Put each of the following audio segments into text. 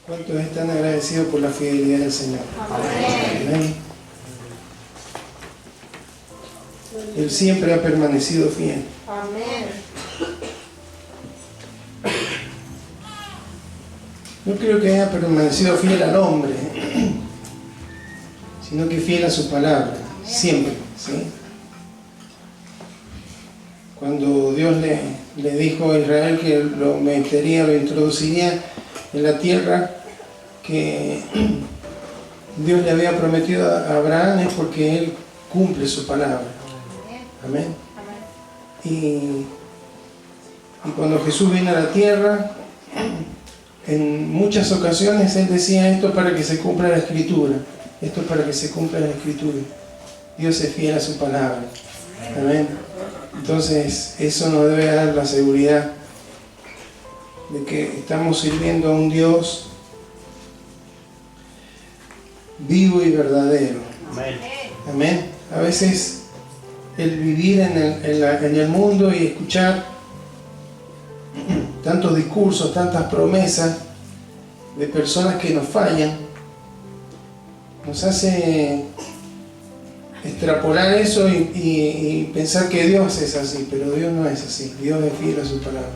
¿Cuántos están agradecidos por la fidelidad del Señor? Amén. Amén. Él siempre ha permanecido fiel. Amén. No creo que haya permanecido fiel al hombre, sino que fiel a su palabra, siempre, ¿sí? Cuando Dios le dijo a Israel que lo metería, lo introduciría en la tierra que Dios le había prometido a Abraham, es porque Él cumple su palabra. Amén. Y cuando Jesús vino a la tierra, en muchas ocasiones Él decía: esto para que se cumpla la Escritura, esto es para que se cumpla la Escritura. Dios es fiel a su palabra. Amén. Entonces eso nos debe dar la seguridad de que estamos sirviendo a un Dios vivo y verdadero. Amén. Amén. A veces el vivir en el mundo y escuchar tantos discursos, tantas promesas de personas que nos fallan, nos hace extrapolar eso y pensar que Dios es así, pero Dios no es así. Dios es fiel a su palabra.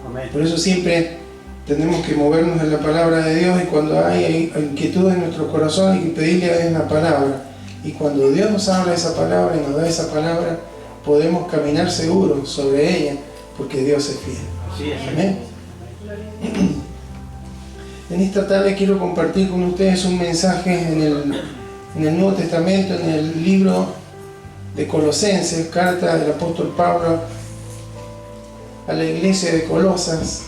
Amén. Por eso siempre tenemos que movernos en la palabra de Dios, y cuando hay inquietud en nuestro corazón hay que pedirle a Dios una palabra, y cuando Dios nos habla esa palabra y nos da esa palabra, podemos caminar seguros sobre ella, porque Dios es fiel. Así es. Amén. En esta tarde quiero compartir con ustedes un mensaje en el Nuevo Testamento, en el libro de Colosenses, carta del apóstol Pablo a la iglesia de Colosas,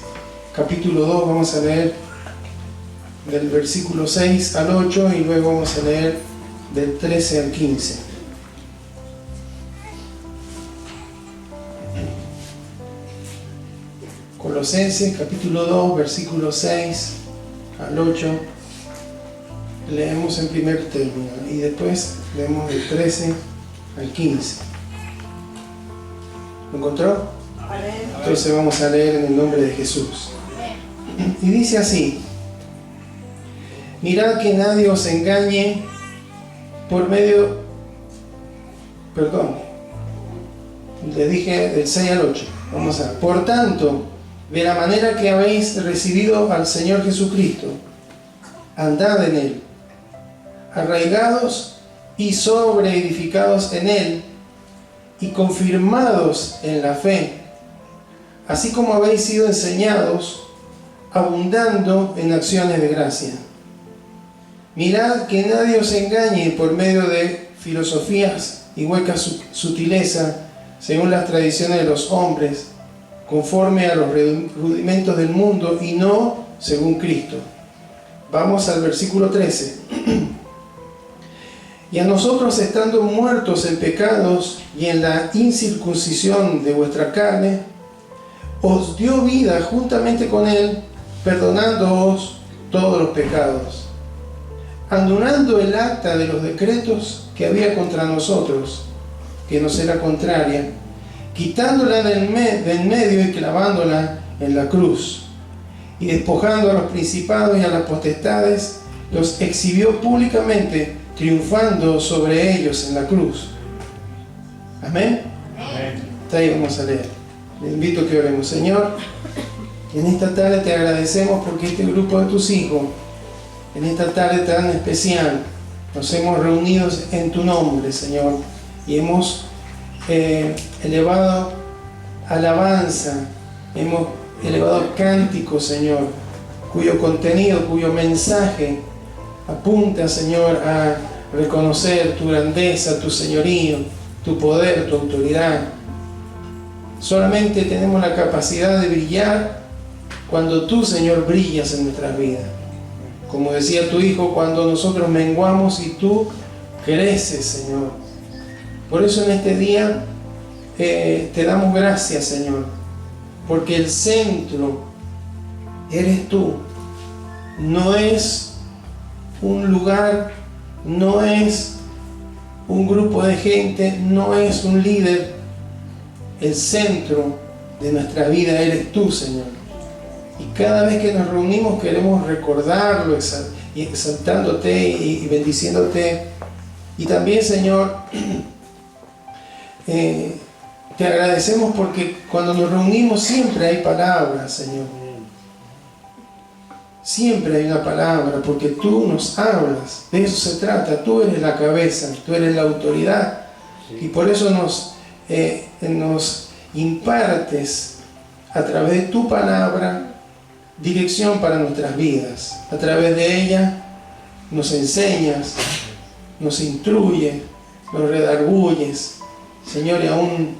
capítulo 2. Vamos a leer del versículo 6 al 8 y luego vamos a leer del 13 al 15. Colosenses capítulo 2, versículo 6 al 8, leemos en primer término y después leemos del 13 al 15. ¿Lo encontró? Entonces vamos a leer en el nombre de Jesús. Y dice así: mirad que nadie os engañe por medio, les dije del 6 al 8. Vamos a: por tanto, de la manera que habéis recibido al Señor Jesucristo, andad en Él, arraigados y sobreedificados en Él, y confirmados en la fe, así como habéis sido enseñados, abundando en acciones de gracia. Mirad que nadie os engañe por medio de filosofías y hueca sutileza, según las tradiciones de los hombres, conforme a los rudimentos del mundo y no según Cristo. Vamos al versículo 13. Y a nosotros, estando muertos en pecados y en la incircuncisión de vuestra carne, os dio vida juntamente con Él, perdonándoos todos los pecados, anulando el acta de los decretos que había contra nosotros, que nos era contraria, quitándola de en medio y clavándola en la cruz, y despojando a los principados y a las potestades, los exhibió públicamente, triunfando sobre ellos en la cruz. Amén. Amén. Hasta ahí vamos a leer. Les invito a que oremos. Señor, en esta tarde te agradecemos porque este grupo de tus hijos, en esta tarde tan especial, nos hemos reunido en tu nombre, Señor, y hemos elevado alabanza, hemos elevado cánticos, Señor, cuyo contenido, cuyo mensaje apunta, Señor, a reconocer tu grandeza, tu señorío, tu poder, tu autoridad. Solamente tenemos la capacidad de brillar cuando tú, Señor, brillas en nuestras vidas. Como decía tu Hijo, cuando nosotros menguamos y tú creces, Señor. Por eso en este día te damos gracias, Señor, porque el centro eres tú. No es un lugar, no es un grupo de gente, no es un líder. El centro de nuestra vida eres tú, Señor. Y cada vez que nos reunimos queremos recordarlo, exaltándote y bendiciéndote. Y también, Señor, te agradecemos porque cuando nos reunimos siempre hay palabras, Señor. Siempre hay una palabra, porque tú nos hablas. De eso se trata. Tú eres la cabeza, tú eres la autoridad. Y por eso nos impartes a través de tu palabra dirección para nuestras vidas. A través de ella nos enseñas, nos instruyes, nos redarguyes. Señor, y aún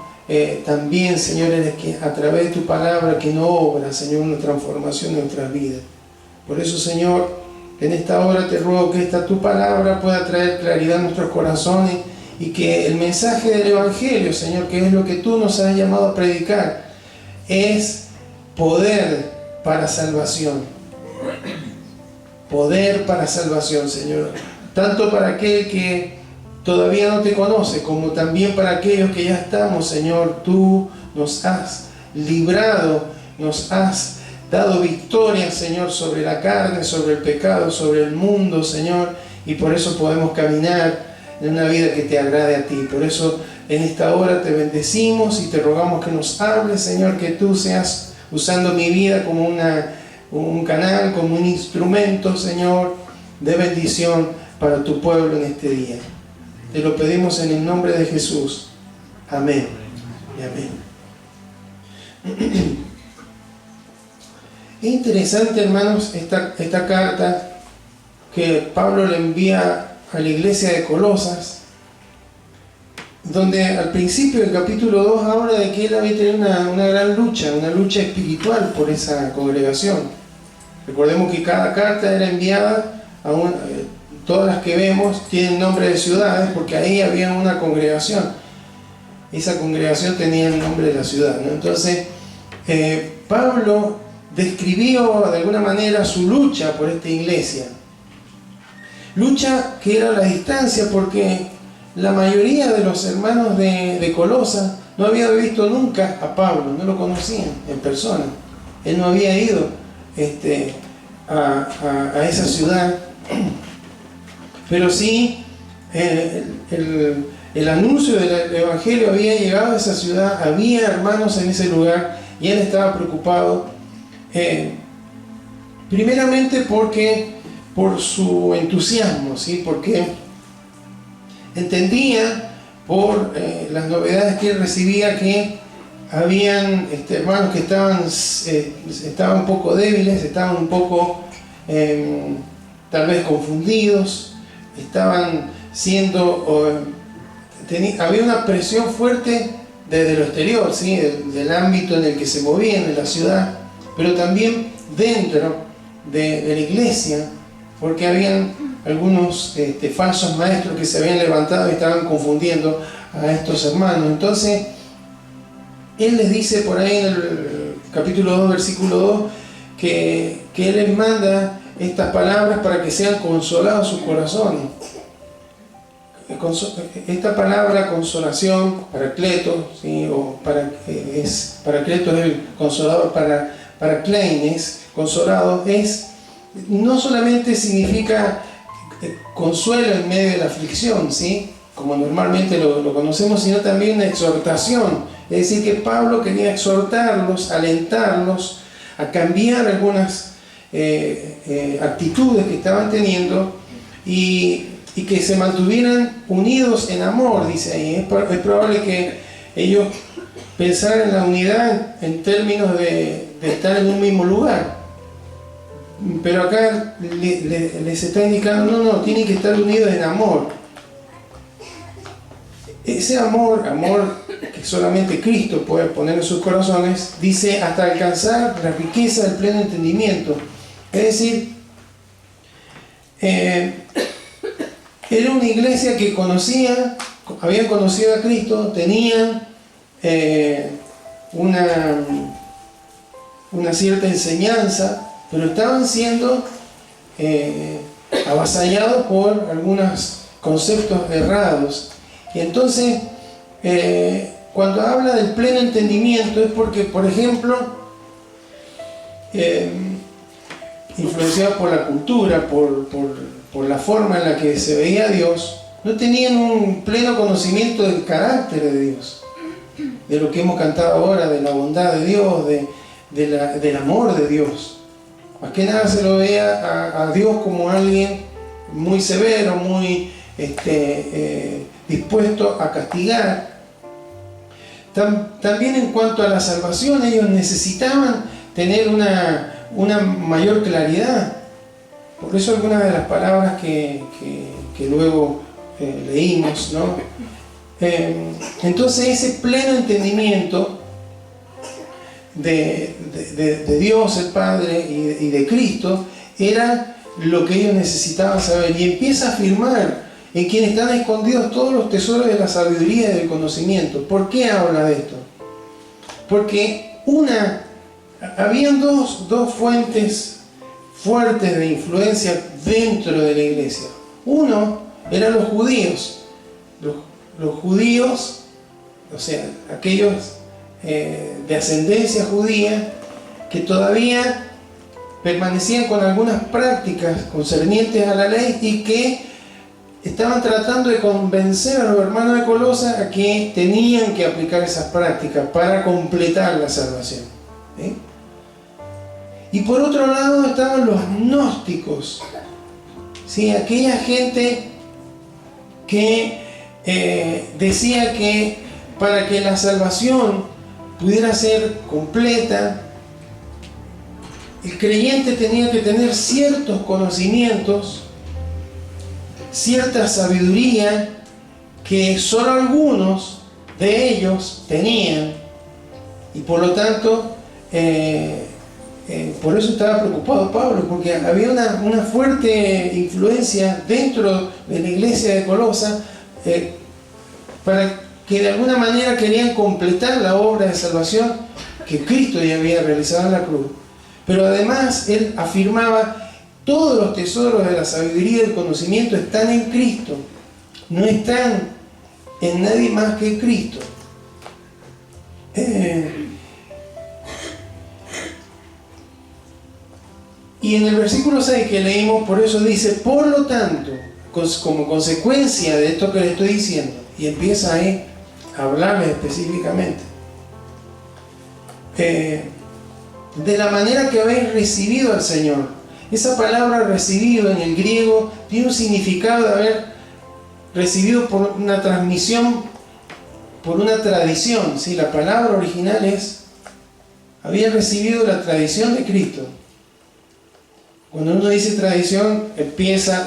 también, Señor, eres que a través de tu palabra que no obra, Señor, una transformación en nuestras vidas. Por eso, Señor, en esta hora te ruego que esta tu palabra pueda traer claridad a nuestros corazones y que el mensaje del Evangelio, Señor, que es lo que tú nos has llamado a predicar, es poder para salvación. Poder para salvación, Señor. Tanto para aquel que todavía no te conoce, como también para aquellos que ya estamos, Señor. Tú nos has librado, nos has dado victoria, Señor, sobre la carne, sobre el pecado, sobre el mundo, Señor, y por eso podemos caminar en una vida que te agrade a ti. Por eso en esta hora te bendecimos y te rogamos que nos hables, Señor, que tú seas usando mi vida como un canal, como un instrumento, Señor, de bendición para tu pueblo en este día. Te lo pedimos en el nombre de Jesús. Amén y amén. Es interesante, hermanos, esta carta que Pablo le envía a la iglesia de Colosas, donde al principio del capítulo 2 habla de que él había tenido una gran lucha, una lucha espiritual por esa congregación. Recordemos que cada carta era enviada a todas las que vemos tienen nombre de ciudades, porque ahí había una congregación. Esa congregación tenía el nombre de la ciudad, ¿no? Entonces, Pablo describió de alguna manera su lucha por esta iglesia. Lucha que era a la distancia, porque la mayoría de los hermanos de Colosas no había visto nunca a Pablo, no lo conocían en persona. Él no había ido a esa ciudad, pero sí el anuncio del Evangelio había llegado a esa ciudad, había hermanos en ese lugar y él estaba preocupado. Primeramente por su entusiasmo, ¿sí? Porque entendía por las novedades que él recibía que habían hermanos que estaban un poco débiles, estaban un poco tal vez confundidos, estaban había una presión fuerte desde lo exterior, ¿sí? del ámbito en el que se movían en la ciudad, pero también dentro de la iglesia, porque habían algunos falsos maestros que se habían levantado y estaban confundiendo a estos hermanos. Entonces, él les dice por ahí en el capítulo 2, versículo 2, que él les manda estas palabras para que sean consolados sus corazones. Esta palabra consolación, paracleto, ¿sí? Paracleto es el consolador, paracleines, consolado, no solamente significa consuelo en medio de la aflicción, ¿sí? Como normalmente lo conocemos, sino también una exhortación. Es decir, que Pablo quería exhortarlos, alentarlos a cambiar algunas actitudes que estaban teniendo y que se mantuvieran unidos en amor, dice ahí. Es probable que ellos pensaran en la unidad en términos de estar en un mismo lugar, pero acá les está indicando, no, tienen que estar unidos en amor. Ese amor que solamente Cristo puede poner en sus corazones, dice, hasta alcanzar la riqueza del pleno entendimiento. Es decir, era una iglesia que habían conocido a Cristo, tenían una cierta enseñanza, pero estaban siendo avasallados por algunos conceptos errados. Y entonces, cuando habla del pleno entendimiento, es porque, por ejemplo, influenciados por la cultura, por la forma en la que se veía a Dios, no tenían un pleno conocimiento del carácter de Dios, de lo que hemos cantado ahora, de la bondad de Dios, del amor de Dios. Más que nada se lo veía a Dios como alguien muy severo, muy dispuesto a castigar. También en cuanto a la salvación, ellos necesitaban tener una mayor claridad. Por eso algunas de las palabras que luego leímos, ¿no? Entonces ese pleno entendimiento de Dios el Padre y de Cristo era lo que ellos necesitaban saber, y empieza a afirmar: en quien están escondidos todos los tesoros de la sabiduría y del conocimiento. ¿Por qué habla de esto? Porque habían dos fuentes fuertes de influencia dentro de la iglesia. Uno eran los judíos. Los judíos, o sea, aquellos de ascendencia judía, que todavía permanecían con algunas prácticas concernientes a la ley y que estaban tratando de convencer a los hermanos de Colosa a que tenían que aplicar esas prácticas para completar la salvación. ¿Sí? Y por otro lado estaban los gnósticos, ¿sí? Aquella gente que decía que para que la salvación pudiera ser completa, el creyente tenía que tener ciertos conocimientos, cierta sabiduría que solo algunos de ellos tenían, y por lo tanto por eso estaba preocupado Pablo, porque había una fuerte influencia dentro de la iglesia de Colosa para que de alguna manera querían completar la obra de salvación que Cristo ya había realizado en la cruz. Pero además él afirmaba: todos los tesoros de la sabiduría y del conocimiento están en Cristo, no están en nadie más que Cristo. Y en el versículo 6 que leímos, por eso dice: por lo tanto, como consecuencia de esto que le estoy diciendo, y empieza ahí a hablarles específicamente, de la manera que habéis recibido al Señor. Esa palabra recibido en el griego tiene un significado de haber recibido por una transmisión, por una tradición, ¿sí? La palabra original es: había recibido la tradición de Cristo. Cuando uno dice tradición, piensa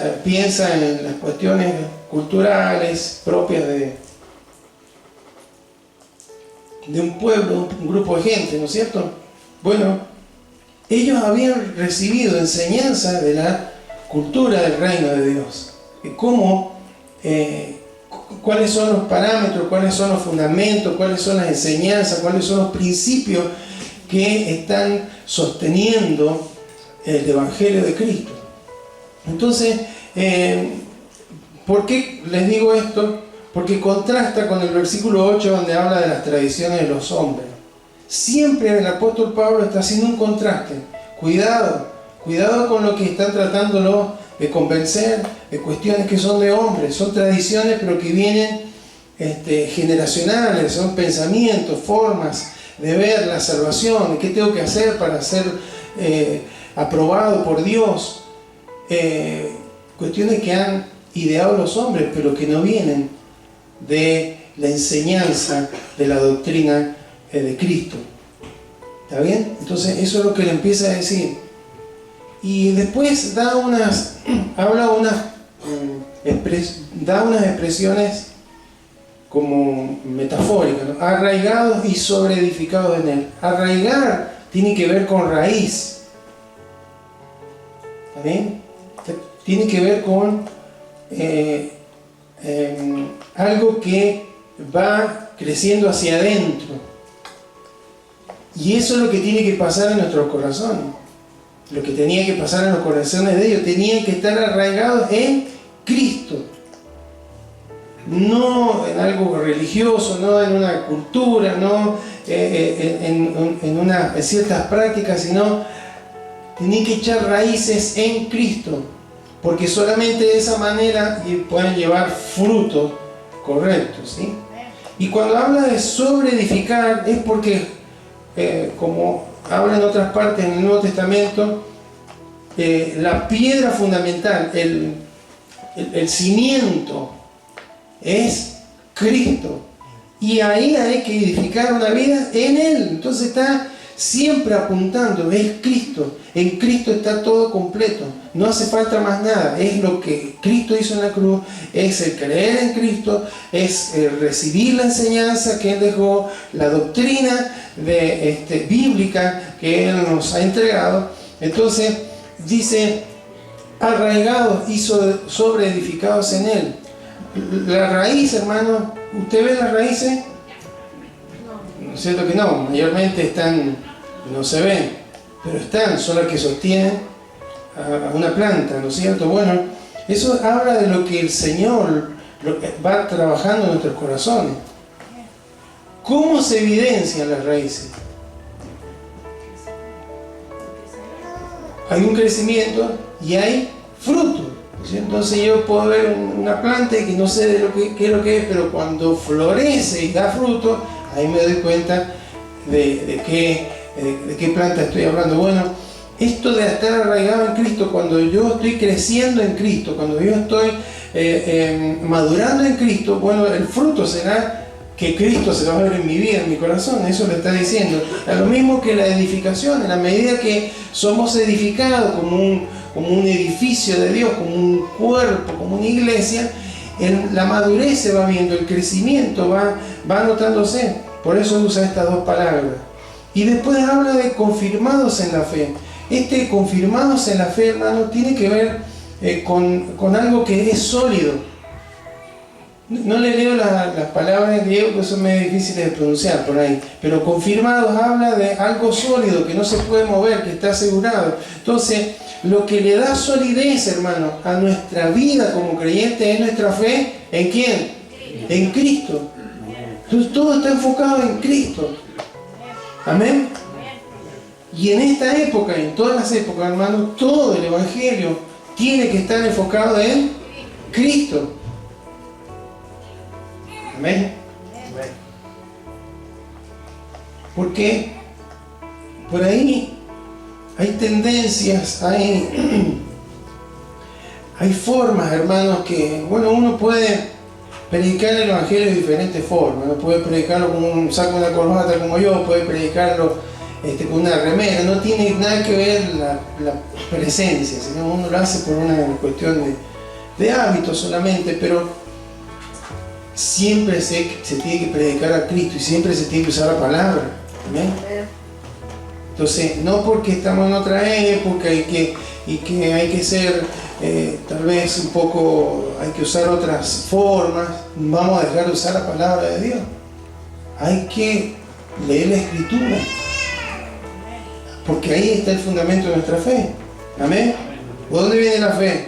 en las cuestiones culturales propias de un pueblo, un grupo de gente, ¿no es cierto? Bueno, ellos habían recibido enseñanza de la cultura del reino de Dios, cuáles son los parámetros, cuáles son los fundamentos, cuáles son las enseñanzas, cuáles son los principios que están sosteniendo el Evangelio de Cristo. Entonces, ¿por qué les digo esto? Porque contrasta con el versículo 8, donde habla de las tradiciones de los hombres. Siempre el apóstol Pablo está haciendo un contraste. Cuidado con lo que están tratándolo de convencer, de cuestiones que son de hombres. Son tradiciones, pero que vienen generacionales, son pensamientos, formas de ver la salvación, de qué tengo que hacer para ser aprobado por Dios, cuestiones que han ideado los hombres, pero que no vienen de la enseñanza de la doctrina de Cristo. ¿Está bien? Entonces eso es lo que le empieza a decir, y después da unas expresiones como metafóricas, ¿no? Arraigados y sobreedificados en él. Arraigar tiene que ver con raíz. ¿Bien? Tiene que ver con algo que va creciendo hacia adentro, y eso es lo que tiene que pasar en nuestros corazones. Lo que tenía que pasar en los corazones de ellos: tenían que estar arraigados en Cristo, no en algo religioso, no en una cultura, no en ciertas prácticas, sino tienen que echar raíces en Cristo, porque solamente de esa manera pueden llevar frutos correctos, ¿sí? Y cuando habla de sobreedificar es porque, como habla en otras partes en el Nuevo Testamento, la piedra fundamental, el cimiento es Cristo, y ahí hay que edificar una vida en Él. Entonces está siempre apuntando, es Cristo, en Cristo está todo completo, no hace falta más nada, es lo que Cristo hizo en la cruz, es el creer en Cristo, es recibir la enseñanza que Él dejó, la doctrina bíblica que Él nos ha entregado. Entonces dice, arraigados y sobreedificados en Él. La raíz, hermano, ¿usted ve las raíces? ¿No es cierto que no? Mayormente están, no se ven, pero están, son las que sostienen a una planta, ¿no es cierto? Bueno, eso habla de lo que el Señor va trabajando en nuestros corazones. ¿Cómo se evidencian las raíces? Hay un crecimiento y hay fruto. Entonces yo puedo ver una planta que no sé qué es lo que es, pero cuando florece y da fruto, ahí me doy cuenta de qué planta estoy hablando. Bueno, esto de estar arraigado en Cristo, cuando yo estoy creciendo en Cristo, cuando yo estoy madurando en Cristo, bueno, el fruto será que Cristo se va a ver en mi vida, en mi corazón. Eso le está diciendo. Es lo mismo que la edificación, en la medida que somos edificados como un edificio de Dios, como un cuerpo, como una iglesia, la madurez se va viendo, el crecimiento va notándose. Por eso usa estas dos palabras. Y después habla de confirmados en la fe. Confirmados en la fe, hermano, tiene que ver con algo que es sólido. No le leo las palabras en griego, que son medio difíciles de pronunciar por ahí, pero confirmados habla de algo sólido, que no se puede mover, que está asegurado. Entonces, lo que le da solidez, hermano, a nuestra vida como creyente es nuestra fe. ¿En quién? En Cristo. Entonces, todo está enfocado en Cristo. Amén. Y en esta época, en todas las épocas, hermano, todo el Evangelio tiene que estar enfocado en Cristo. Amén. Porque por ahí hay tendencias, hay formas, hermanos, que, bueno, uno puede predicar el Evangelio de diferentes formas. Uno puede predicarlo con un saco de una corbata como yo, puede predicarlo con una remera. No tiene nada que ver la presencia, sino uno lo hace por una cuestión de hábito solamente, pero siempre se tiene que predicar a Cristo y siempre se tiene que usar la palabra. ¿Amén? Entonces, no porque estamos en otra época y que hay que ser tal vez un poco, hay que usar otras formas, vamos a dejar de usar la palabra de Dios. Hay que leer la Escritura, porque ahí está el fundamento de nuestra fe. ¿Amén? ¿De dónde viene la fe?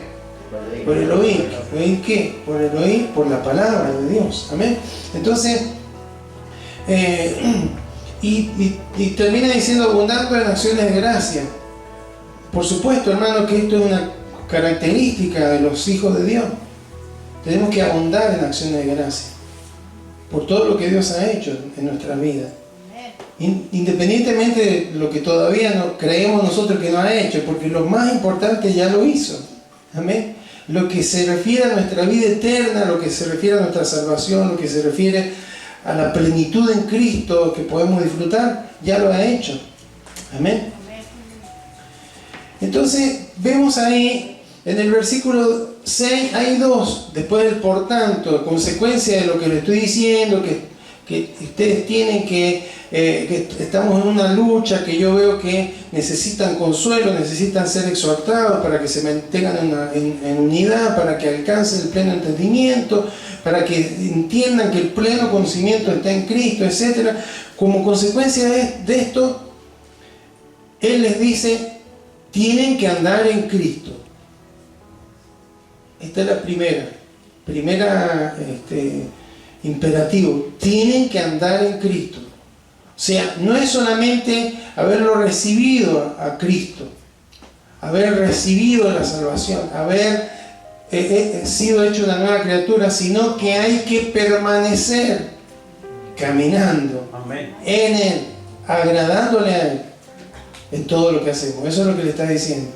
Por el oír. ¿Oír qué? Por el oír, por la palabra de Dios. Amén. Entonces, y termina diciendo abundando en acciones de gracia. Por supuesto, hermano, que esto es una característica de los hijos de Dios. Tenemos que abundar en acciones de gracia por todo lo que Dios ha hecho en nuestra vida. Independientemente de lo que todavía no creemos nosotros que no ha hecho, porque lo más importante ya lo hizo. Amén. Lo que se refiere a nuestra vida eterna, lo que se refiere a nuestra salvación, lo que se refiere a la plenitud en Cristo que podemos disfrutar, ya lo ha hecho. Amén. Entonces, vemos ahí en el versículo 6, hay dos, después del por tanto, consecuencia de lo que le estoy diciendo, que ustedes tienen que estamos en una lucha, que yo veo que necesitan consuelo, necesitan ser exhortados para que se mantengan en unidad, para que alcancen el pleno entendimiento, para que entiendan que el pleno conocimiento está en Cristo, etc. Como consecuencia de esto, Él les dice, tienen que andar en Cristo. Esta es la primera imperativo, tienen que andar en Cristo. O sea, no es solamente haberlo recibido a Cristo, haber recibido la salvación, haber sido hecho una nueva criatura, sino que hay que permanecer caminando en Él, agradándole a Él en todo lo que hacemos. Eso es lo que le está diciendo.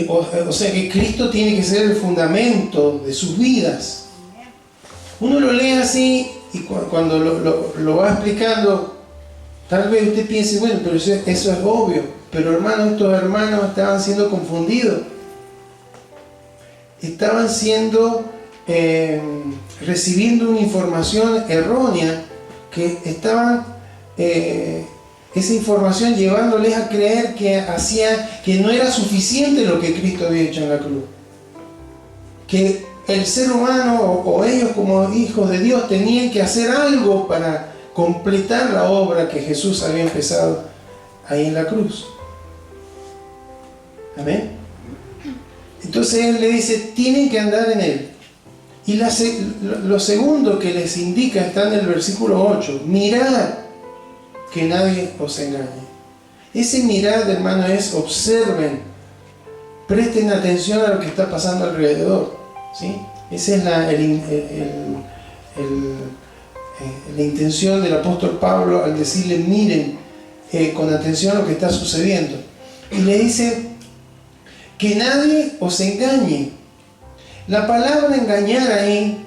O sea que Cristo tiene que ser el fundamento de sus vidas. Uno lo lee así y cuando lo va explicando, tal vez usted piense, bueno, pero eso es obvio. Pero hermanos, estos hermanos estaban siendo confundidos. Estaban recibiendo una información errónea, que estaban esa información llevándoles a creer que no era suficiente lo que Cristo había hecho en la cruz, que el ser humano o ellos como hijos de Dios tenían que hacer algo para completar la obra que Jesús había empezado ahí en la cruz. Amén. Entonces Él le dice, tienen que andar en Él. Y lo segundo que les indica está en el versículo 8. Mirad que nadie os engañe. Ese mirad, hermano, es observen, presten atención a lo que está pasando alrededor, ¿sí? Esa es la intención del apóstol Pablo al decirle, miren con atención a lo que está sucediendo. Y le dice, que nadie os engañe. La palabra engañar ahí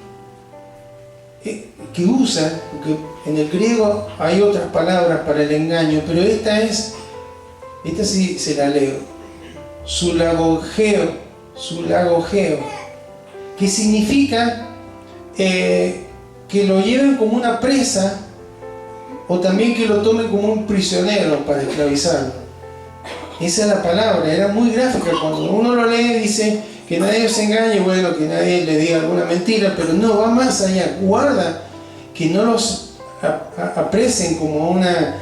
que usa, porque en el griego hay otras palabras para el engaño, pero esta sí se la leo, sulagogeo, que significa que lo lleven como una presa o también que lo tomen como un prisionero para esclavizarlo. Esa es la palabra, era muy gráfica. Cuando uno lo lee dice que nadie os engañe, bueno, que nadie le diga alguna mentira, pero no, va más allá. Guarda que no los apresen como una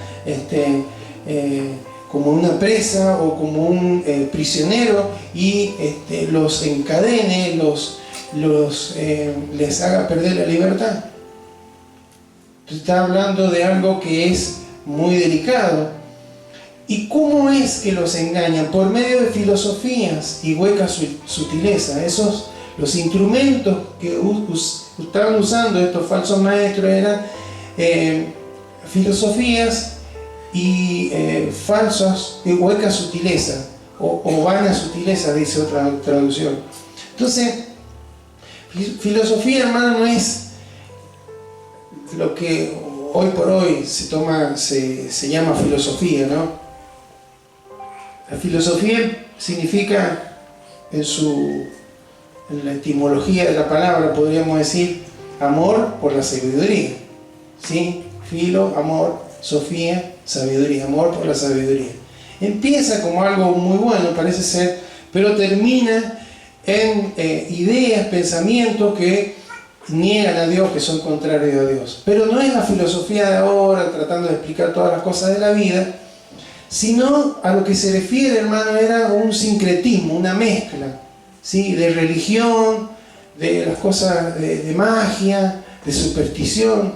presa o como un prisionero y los encadene, les haga perder la libertad. Entonces está hablando de algo que es muy delicado. ¿Y cómo es que los engañan? Por medio de filosofías y hueca sutileza. Los instrumentos que estaban usando estos falsos maestros eran filosofías y falsas y hueca sutileza o vana sutileza, dice otra traducción. Entonces, filosofía, hermano, no es lo que hoy por hoy se llama filosofía, ¿no? La filosofía significa, en la etimología de la palabra, podríamos decir, amor por la sabiduría. ¿Sí? Filo, amor, sofía, sabiduría, amor por la sabiduría. Empieza como algo muy bueno, parece ser, pero termina en ideas, pensamientos que niegan a Dios, que son contrarios a Dios. Pero no es la filosofía de ahora, tratando de explicar todas las cosas de la vida, sino a lo que se refiere, hermano, era un sincretismo, una mezcla, ¿sí? De religión, de las cosas de magia, de superstición.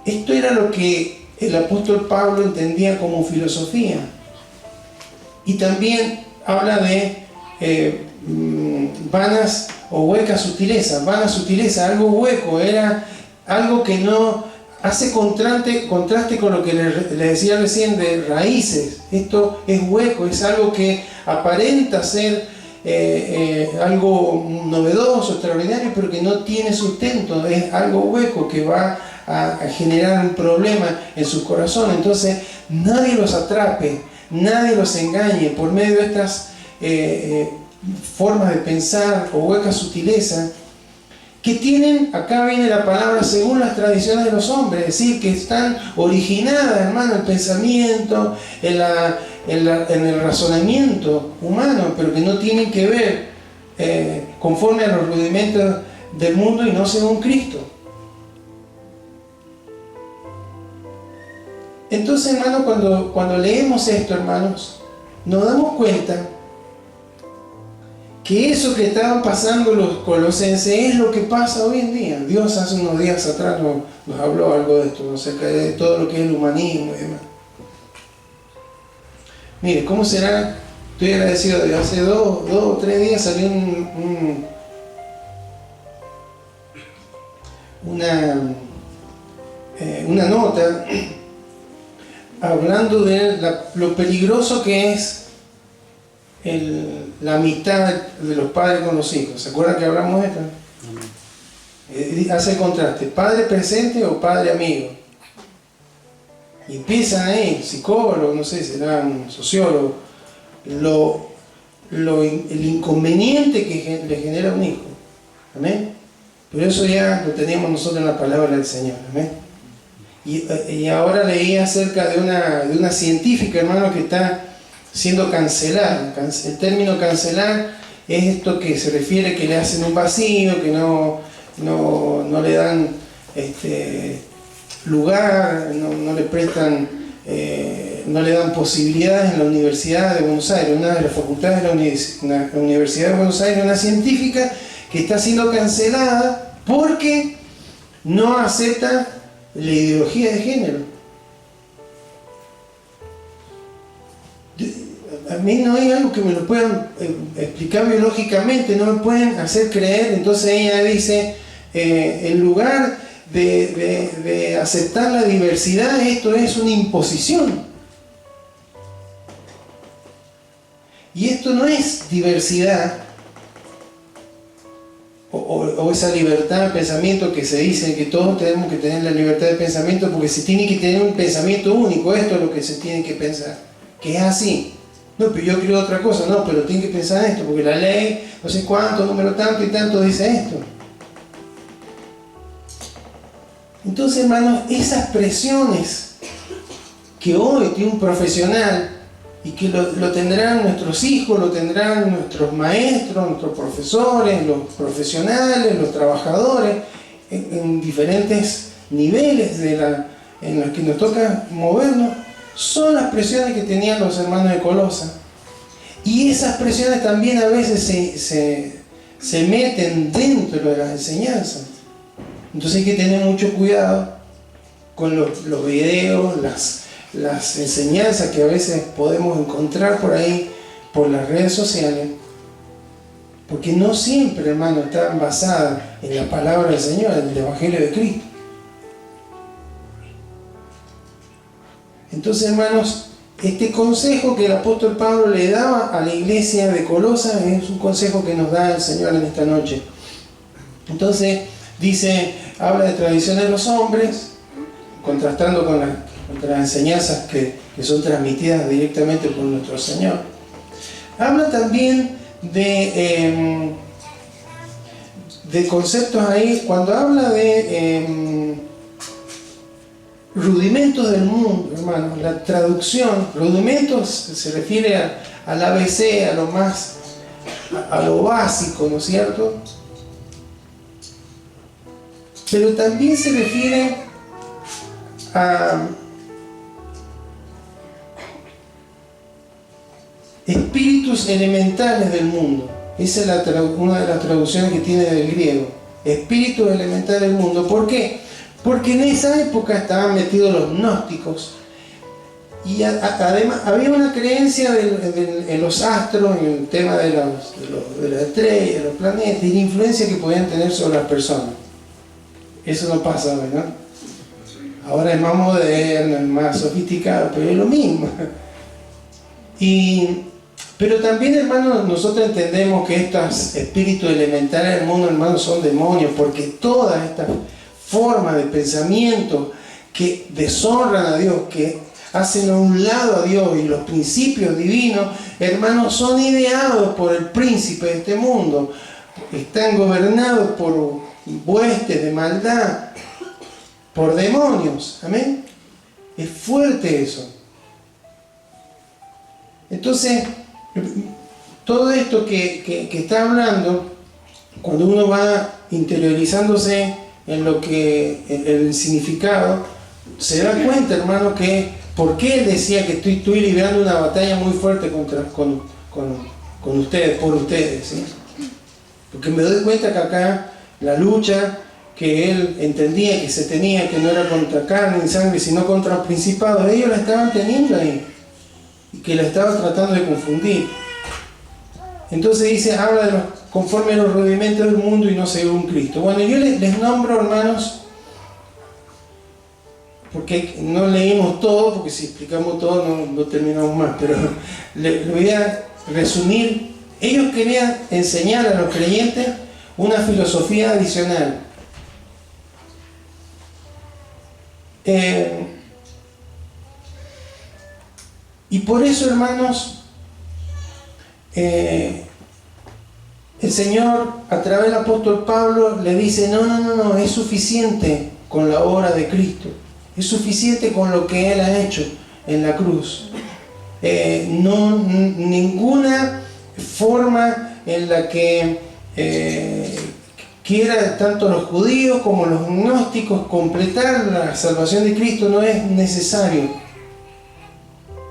Esto era lo que el apóstol Pablo entendía como filosofía. Y también habla de vanas o huecas sutilezas. Vana sutileza, algo hueco, era algo que no hace contraste con lo que le decía recién de raíces. Esto es hueco, es algo que aparenta ser algo novedoso, extraordinario, pero que no tiene sustento. Es algo hueco que va a generar un problema en su corazón. Entonces nadie los atrape, nadie los engañe por medio de estas formas de pensar o hueca sutileza que tienen, acá viene la palabra, según las tradiciones de los hombres, es decir, que están originadas, hermano, en el pensamiento, en el razonamiento humano, pero que no tienen que ver conforme a los rudimentos del mundo y no según Cristo. Entonces, hermano, cuando leemos esto, hermanos, nos damos cuenta que eso que estaban pasando los colosenses es lo que pasa hoy en día. Dios hace unos días atrás nos habló algo de esto, acerca de todo lo que es el humanismo y demás. Mire, ¿cómo será? Estoy agradecido de hace dos o tres días salió una nota hablando de lo peligroso que es la amistad de los padres con los hijos. ¿Se acuerdan que hablamos de esto? Hace el contraste, padre presente o padre amigo. Y empiezan ahí, psicólogos, no sé, serán sociólogos, el inconveniente que le genera un hijo. ¿Amén? Pero eso ya lo teníamos nosotros en la palabra del Señor. ¿Amén? Y ahora leí acerca de una científica, hermano, que está siendo cancelada. El término cancelar es esto que se refiere que le hacen un vacío, que no le dan lugar, no le prestan, no le dan posibilidades en la Universidad de Buenos Aires, una de las facultades de la Universidad de Buenos Aires, una científica que está siendo cancelada porque no acepta la ideología de género. A mí no hay algo que me lo puedan explicar biológicamente, no me pueden hacer creer. Entonces ella dice, en lugar de aceptar la diversidad, esto es una imposición. Y esto no es diversidad o esa libertad de pensamiento que se dice que todos tenemos que tener la libertad de pensamiento porque se tiene que tener un pensamiento único. Esto es lo que se tiene que pensar, que es así. No, pero yo creo otra cosa. No, pero tiene que pensar esto porque la ley, no sé cuánto, número tanto y tanto dice esto. Entonces, hermanos, esas presiones que hoy tiene un profesional y que lo tendrán nuestros hijos, lo tendrán nuestros maestros, nuestros profesores, los profesionales, los trabajadores, en diferentes niveles en los que nos toca movernos, son las presiones que tenían los hermanos de Colosa. Y esas presiones también a veces se meten dentro de las enseñanzas. Entonces hay que tener mucho cuidado con los videos, las enseñanzas que a veces podemos encontrar por ahí, por las redes sociales, porque no siempre, hermano, están basadas en la palabra del Señor, en el Evangelio de Cristo. Entonces, hermanos, este consejo que el apóstol Pablo le daba a la iglesia de Colosas es un consejo que nos da el Señor en esta noche. Entonces, dice, habla de tradiciones de los hombres, contrastando con las enseñanzas que son transmitidas directamente por nuestro Señor. Habla también de conceptos ahí, cuando habla de rudimentos del mundo, hermanos, la traducción, rudimentos se refiere al ABC, a lo básico, ¿no es cierto? Pero también se refiere a espíritus elementales del mundo. Esa es una de las traducciones que tiene del griego. Espíritus elementales del mundo. ¿Por qué? Porque en esa época estaban metidos los gnósticos. Y además había una creencia en los astros, en el tema de las estrellas, de los planetas, y la influencia que podían tener sobre las personas. Eso no pasa, ¿verdad? Ahora es más moderno, es más sofisticado, pero es lo mismo. Pero también, hermanos, nosotros entendemos que estos espíritus elementales del mundo, hermanos, son demonios, porque todas estas formas de pensamiento que deshonran a Dios, que hacen a un lado a Dios y los principios divinos, hermanos, son ideados por el príncipe de este mundo. Están gobernados por huestes de maldad, por demonios. Amén. Es fuerte eso. Entonces, todo esto que está hablando, cuando uno va interiorizándose en el significado, se da cuenta, hermano, que por qué él decía que estoy librando una batalla muy fuerte con ustedes, por ustedes, ¿sí? Porque me doy cuenta que acá la lucha que él entendía que se tenía, que no era contra carne ni sangre, sino contra principados, ellos la estaban teniendo ahí, y que la estaban tratando de confundir. Entonces dice, habla de los, conforme a los rudimentos del mundo y no según Cristo. Bueno, yo les nombro, hermanos, porque no leímos todo, porque si explicamos todo no terminamos más, pero le voy a resumir. Ellos querían enseñar a los creyentes una filosofía adicional. Y por eso, hermanos, el Señor a través del apóstol Pablo le dice, no, es suficiente con la obra de Cristo, es suficiente con lo que Él ha hecho en la cruz. Ninguna forma en la que quiera tanto los judíos como los gnósticos completar la salvación de Cristo no es necesario,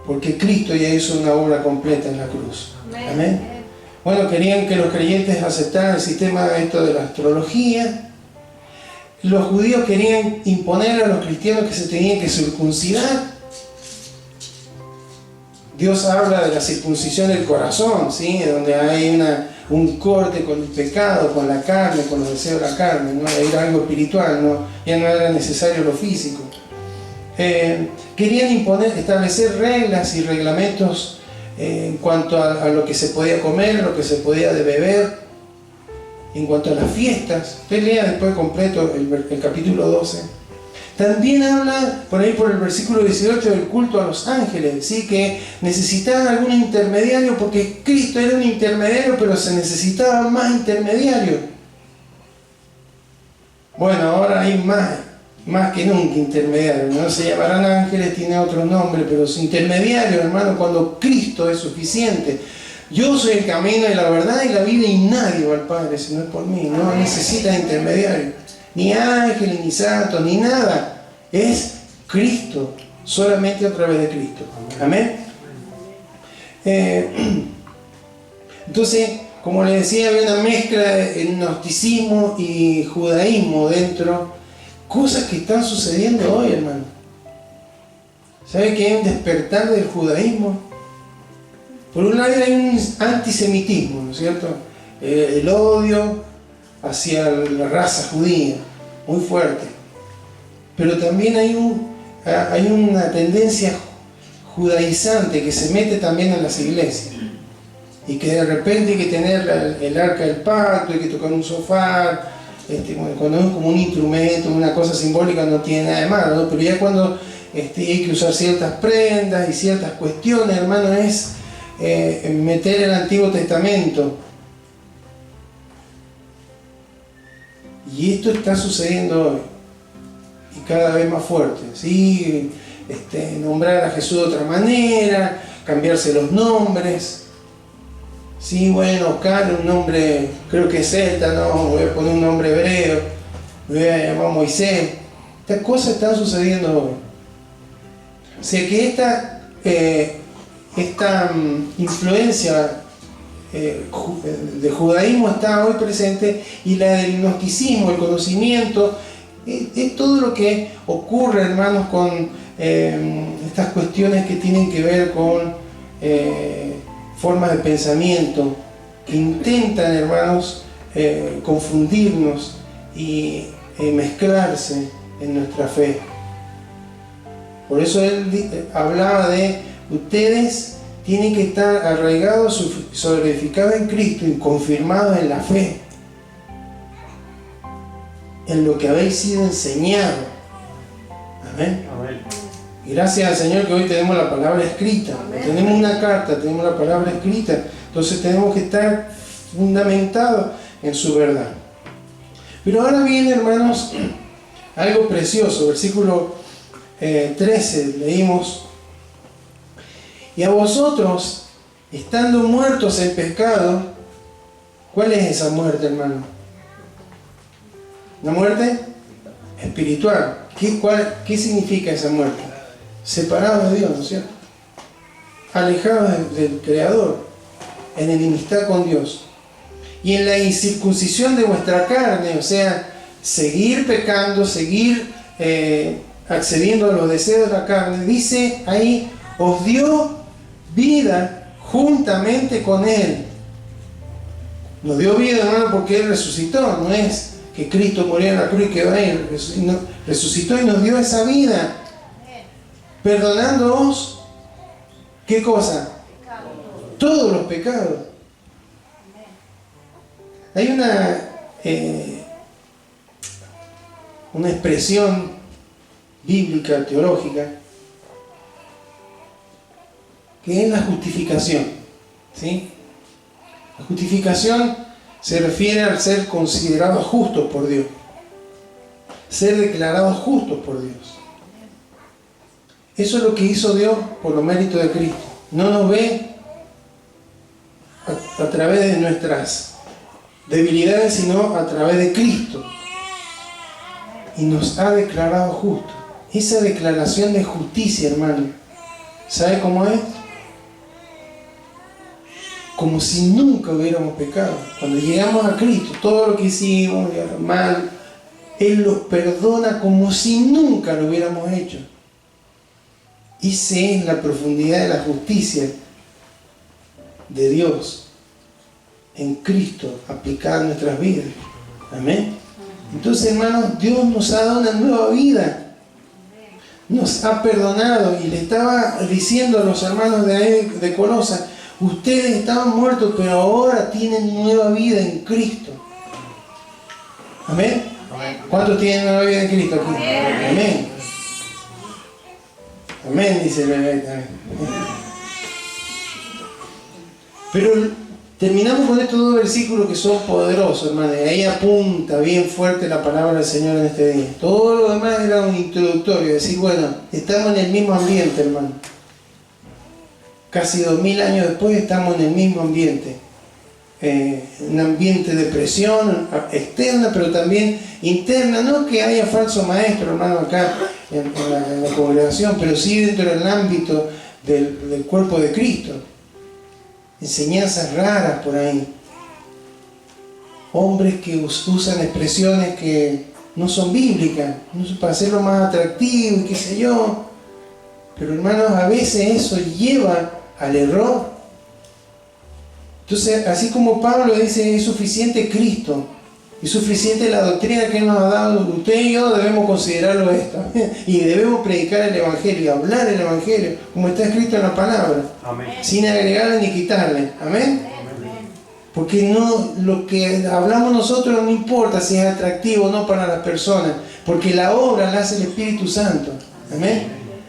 porque Cristo ya hizo una obra completa en la cruz. Amén. Bueno, querían que los creyentes aceptaran el sistema esto de la astrología. Los judíos querían imponer a los cristianos que se tenían que circuncidar. Dios habla de la circuncisión del corazón, ¿sí? Donde hay un corte con el pecado, con la carne, con los deseos de la carne, ¿no? Era algo espiritual, ¿no? Ya no era necesario lo físico. Querían establecer reglas y reglamentos en cuanto a lo que se podía comer, lo que se podía beber, en cuanto a las fiestas. Usted lea después completo el capítulo 12. También habla por ahí por el versículo 18 del culto a los ángeles, ¿sí? Que necesitaban algún intermediario, porque Cristo era un intermediario, pero se necesitaban más intermediarios. Bueno, ahora hay más que nunca intermediarios, no se llamarán ángeles, tiene otro nombre, pero es intermediario, hermano, cuando Cristo es suficiente. Yo soy el camino y la verdad y la vida, y nadie va al Padre si no es por mí. No necesita intermediario, ni ángeles, ni santos, ni nada. Es Cristo, solamente a través de Cristo. Amén. Entonces, como les decía, había una mezcla de gnosticismo y judaísmo dentro. Cosas que están sucediendo hoy, hermano. ¿Sabe que hay un despertar del judaísmo? Por un lado hay un antisemitismo, ¿no es cierto? El odio hacia la raza judía, muy fuerte. Pero también hay una tendencia judaizante que se mete también en las iglesias. Y que de repente hay que tener el arca del pacto, hay que tocar un sofá. Cuando es como un instrumento, una cosa simbólica, no tiene nada de malo, ¿no? Pero ya cuando hay que usar ciertas prendas y ciertas cuestiones, hermano, es meter el Antiguo Testamento. Y esto está sucediendo hoy, y cada vez más fuerte, ¿sí? Nombrar a Jesús de otra manera, cambiarse los nombres. Sí, bueno, Oscar, un nombre, creo que es celta, no, voy a poner un nombre hebreo, me voy a llamar Moisés. Estas cosas están sucediendo hoy. O sea que esta influencia de judaísmo está hoy presente, y la del gnosticismo, el conocimiento, es todo lo que ocurre, hermanos, con estas cuestiones que tienen que ver con formas de pensamiento que intentan, hermanos, confundirnos y mezclarse en nuestra fe. Por eso él hablaba de ustedes tienen que estar arraigados, solidificados en Cristo y confirmados en la fe, en lo que habéis sido enseñado. Amén. Amén. Y gracias al Señor que hoy tenemos la palabra escrita. Tenemos una carta, tenemos la palabra escrita. Entonces tenemos que estar fundamentados en su verdad. Pero ahora viene, hermanos, algo precioso. Versículo 13 leímos: y a vosotros, estando muertos en pecado. ¿Cuál es esa muerte, hermano? ¿Una muerte espiritual? ¿Qué significa esa muerte? Separados de Dios, ¿no es cierto? Alejados del Creador. en enemistad con Dios. Y en la incircuncisión de vuestra carne, o sea, seguir pecando, seguir accediendo a los deseos de la carne, dice ahí, os dio vida juntamente con Él. Nos dio vida, hermano, porque Él resucitó. No es que Cristo murió en la cruz y quedó ahí. Resucitó y nos dio esa vida. Perdonándoos, ¿qué cosa? Todos los pecados. Hay una expresión bíblica, teológica, que es la justificación, ¿sí? La justificación se refiere al ser considerados justos por Dios, ser declarados justos por Dios. Eso es lo que hizo Dios por los méritos de Cristo. No nos ve a través de nuestras debilidades, sino a través de Cristo. Y nos ha declarado justos. Esa declaración de justicia, hermano, ¿sabe cómo es? Como si nunca hubiéramos pecado. Cuando llegamos a Cristo, todo lo que hicimos mal, Él los perdona como si nunca lo hubiéramos hecho. Esa es la profundidad de la justicia de Dios en Cristo aplicada a nuestras vidas. Amén. Entonces, hermanos, Dios nos ha dado una nueva vida. Nos ha perdonado. Y le estaba diciendo a los hermanos de Colosas, ustedes estaban muertos, pero ahora tienen nueva vida en Cristo. Amén. ¿Cuántos tienen nueva vida en Cristo aquí? Amén. Amén, dice el bebé también. Pero terminamos con estos dos versículos que son poderosos, hermano. Y ahí apunta bien fuerte la palabra del Señor en este día. Todo lo demás era un introductorio. Decir, bueno, estamos en el mismo ambiente, hermano. Casi 2000 años después estamos en el mismo ambiente. Un ambiente de presión externa, pero también interna. No que haya falso maestro, hermano, acá en la congregación, pero sí dentro del ámbito del cuerpo de Cristo. Enseñanzas raras por ahí. Hombres que usan expresiones que no son bíblicas, para hacerlo más atractivo y qué sé yo. Pero hermanos, a veces eso lleva al error. Entonces, así como Pablo dice, es suficiente Cristo, es suficiente la doctrina que Él nos ha dado, usted y yo debemos considerarlo esto, y debemos predicar el Evangelio, hablar el Evangelio, como está escrito en la palabra. Amén. Sin agregarle ni quitarle. Amén. Porque no, lo que hablamos nosotros no importa si es atractivo o no para las personas, porque la obra la hace el Espíritu Santo. Amén.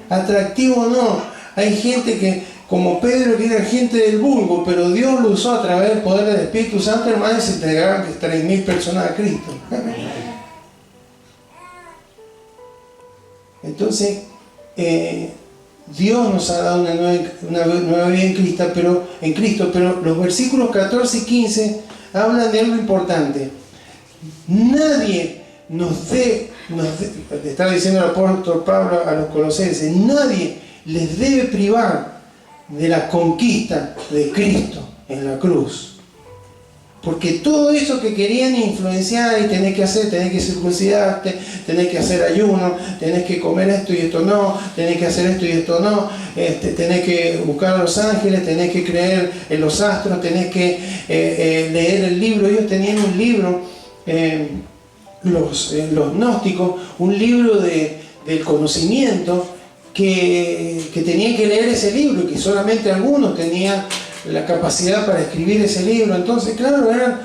Atractivo o no, hay gente que, como Pedro, que era gente del vulgo, pero Dios lo usó a través del poder del Espíritu Santo, hermano, y se entregaron 3.000 personas a Cristo. Amén. Entonces, Dios nos ha dado una nueva vida en Cristo, pero los versículos 14 y 15 hablan de algo importante. Nadie le está diciendo el apóstol Pablo a los colosenses, nadie les debe privar de la conquista de Cristo en la cruz. Porque todo eso que querían influenciar y tenés que circuncidarte, tenés que hacer ayuno, tenés que comer esto y esto no, tenés que hacer esto y esto no, tenés que buscar a los ángeles, tenés que creer en los astros, tenés que leer el libro. Ellos tenían un libro, los gnósticos, un libro del conocimiento que tenían que leer ese libro, y que solamente algunos tenían la capacidad para escribir ese libro. Entonces, claro, eran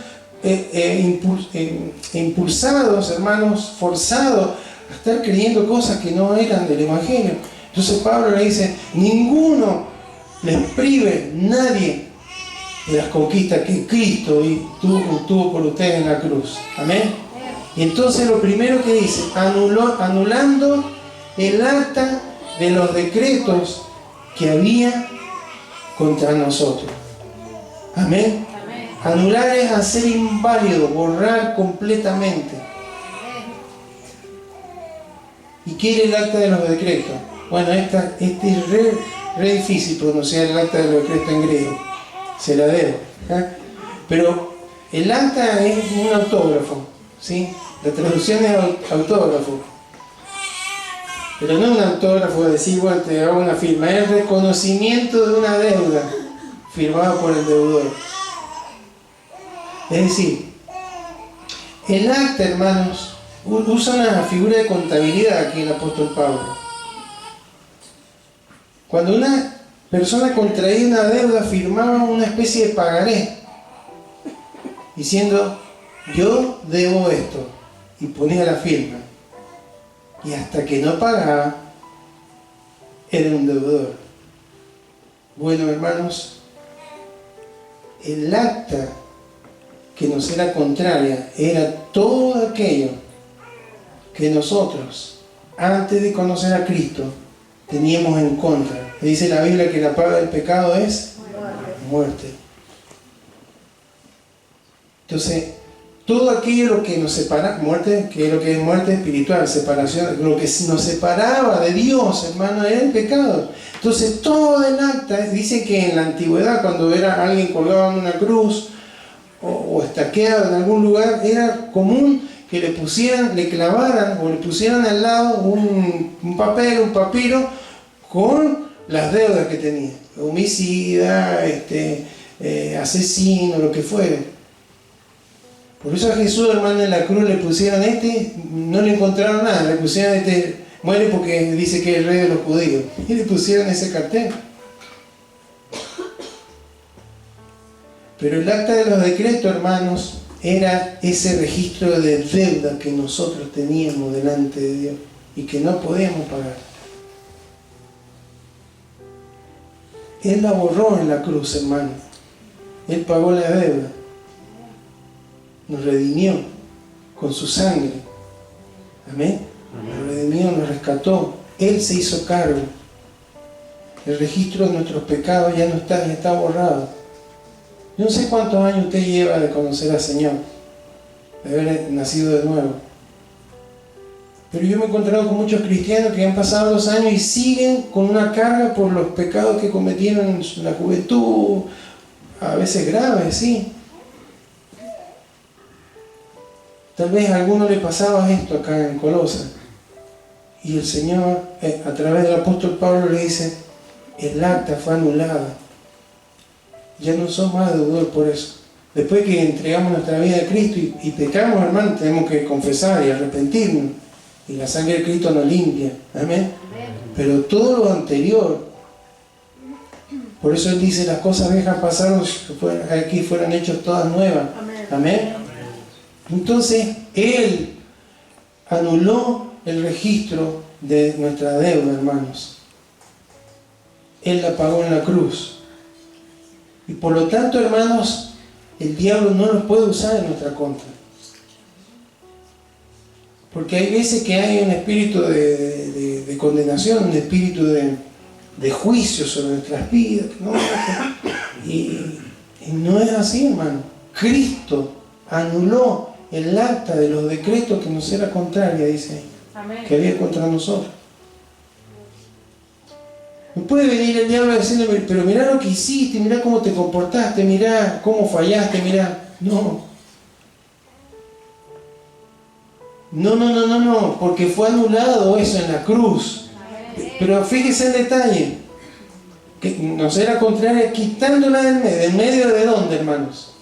impulsados, hermanos, forzados a estar creyendo cosas que no eran del Evangelio. Entonces Pablo le dice, ninguno les prive, nadie, de las conquistas que Cristo tuvo por ustedes en la cruz. Amén. Y entonces lo primero que dice, anulando el acta de los decretos que había contra nosotros. Amén. Amén. Anular es hacer inválido, borrar completamente. ¿Y qué era el acta de los decretos? Bueno, es re difícil pronunciar el acta de los decretos en griego. se la debo. Pero el acta es un autógrafo, ¿sí? La traducción es autógrafo. Pero no un autógrafo de decir, bueno, te hago una firma, es el reconocimiento de una deuda firmada por el deudor. Es decir, el acta, hermanos, usa una figura de contabilidad aquí el apóstol Pablo. Cuando una persona contraía una deuda, firmaba una especie de pagaré, diciendo, yo debo esto, y ponía la firma. Y hasta que no pagaba, era un deudor. Bueno, hermanos, el acta que nos era contraria era todo aquello que nosotros, antes de conocer a Cristo, teníamos en contra. Dice la Biblia que la paga del pecado es muerte. Entonces, todo aquello que nos separa, muerte, que es lo que es muerte espiritual, separación, lo que nos separaba de Dios, hermano, era el pecado. Entonces, todo el acta, dice que en la antigüedad, cuando era alguien colgado en una cruz o estaqueado en algún lugar, era común que le clavaran o le pusieran al lado un papel, un papiro con las deudas que tenía, homicida, asesino, lo que fuere. Por eso a Jesús, hermano, en la cruz le pusieron no le encontraron nada, le pusieron muere porque dice que es el rey de los judíos, y le pusieron ese cartel. Pero el acta de los decretos, hermanos, era ese registro de deuda que nosotros teníamos delante de Dios y que no podíamos pagar. Él la borró en la cruz, hermano. Él pagó la deuda. Nos redimió con su sangre. Amén. Nos redimió, nos rescató. Él se hizo cargo. El registro de nuestros pecados ya no está, ya está borrado. Yo no sé cuántos años usted lleva de conocer al Señor, de haber nacido de nuevo. Pero yo me he encontrado con muchos cristianos que han pasado los años y siguen con una carga por los pecados que cometieron en la juventud, a veces graves, sí. Tal vez a alguno le pasaba esto acá en Colosas. Y el Señor, a través del apóstol Pablo, le dice, el acta fue anulada. Ya no sos más deudor por eso. Después que entregamos nuestra vida a Cristo y pecamos, hermano, tenemos que confesar y arrepentirnos. Y la sangre de Cristo nos limpia. Amén. Pero todo lo anterior, por eso Él dice, las cosas viejas pasaron, aquí fueron hechas todas nuevas. Amén. Entonces, Él anuló el registro de nuestra deuda, hermanos. Él la pagó en la cruz. Y por lo tanto, hermanos, el diablo no los puede usar en nuestra contra. Porque hay veces que hay un espíritu de condenación, un espíritu de juicio sobre nuestras vidas, ¿no? Y no es así, hermano. Cristo anuló el acta de los decretos que nos era contraria, dice ahí. Amén. Que había contra nosotros. No puede venir el diablo a decirle, pero mirá lo que hiciste, mirá cómo te comportaste, mirá cómo fallaste, mirá. No, porque fue anulado eso en la cruz. Pero fíjese el detalle, que nos era contraria quitándola del medio de dónde, hermanos.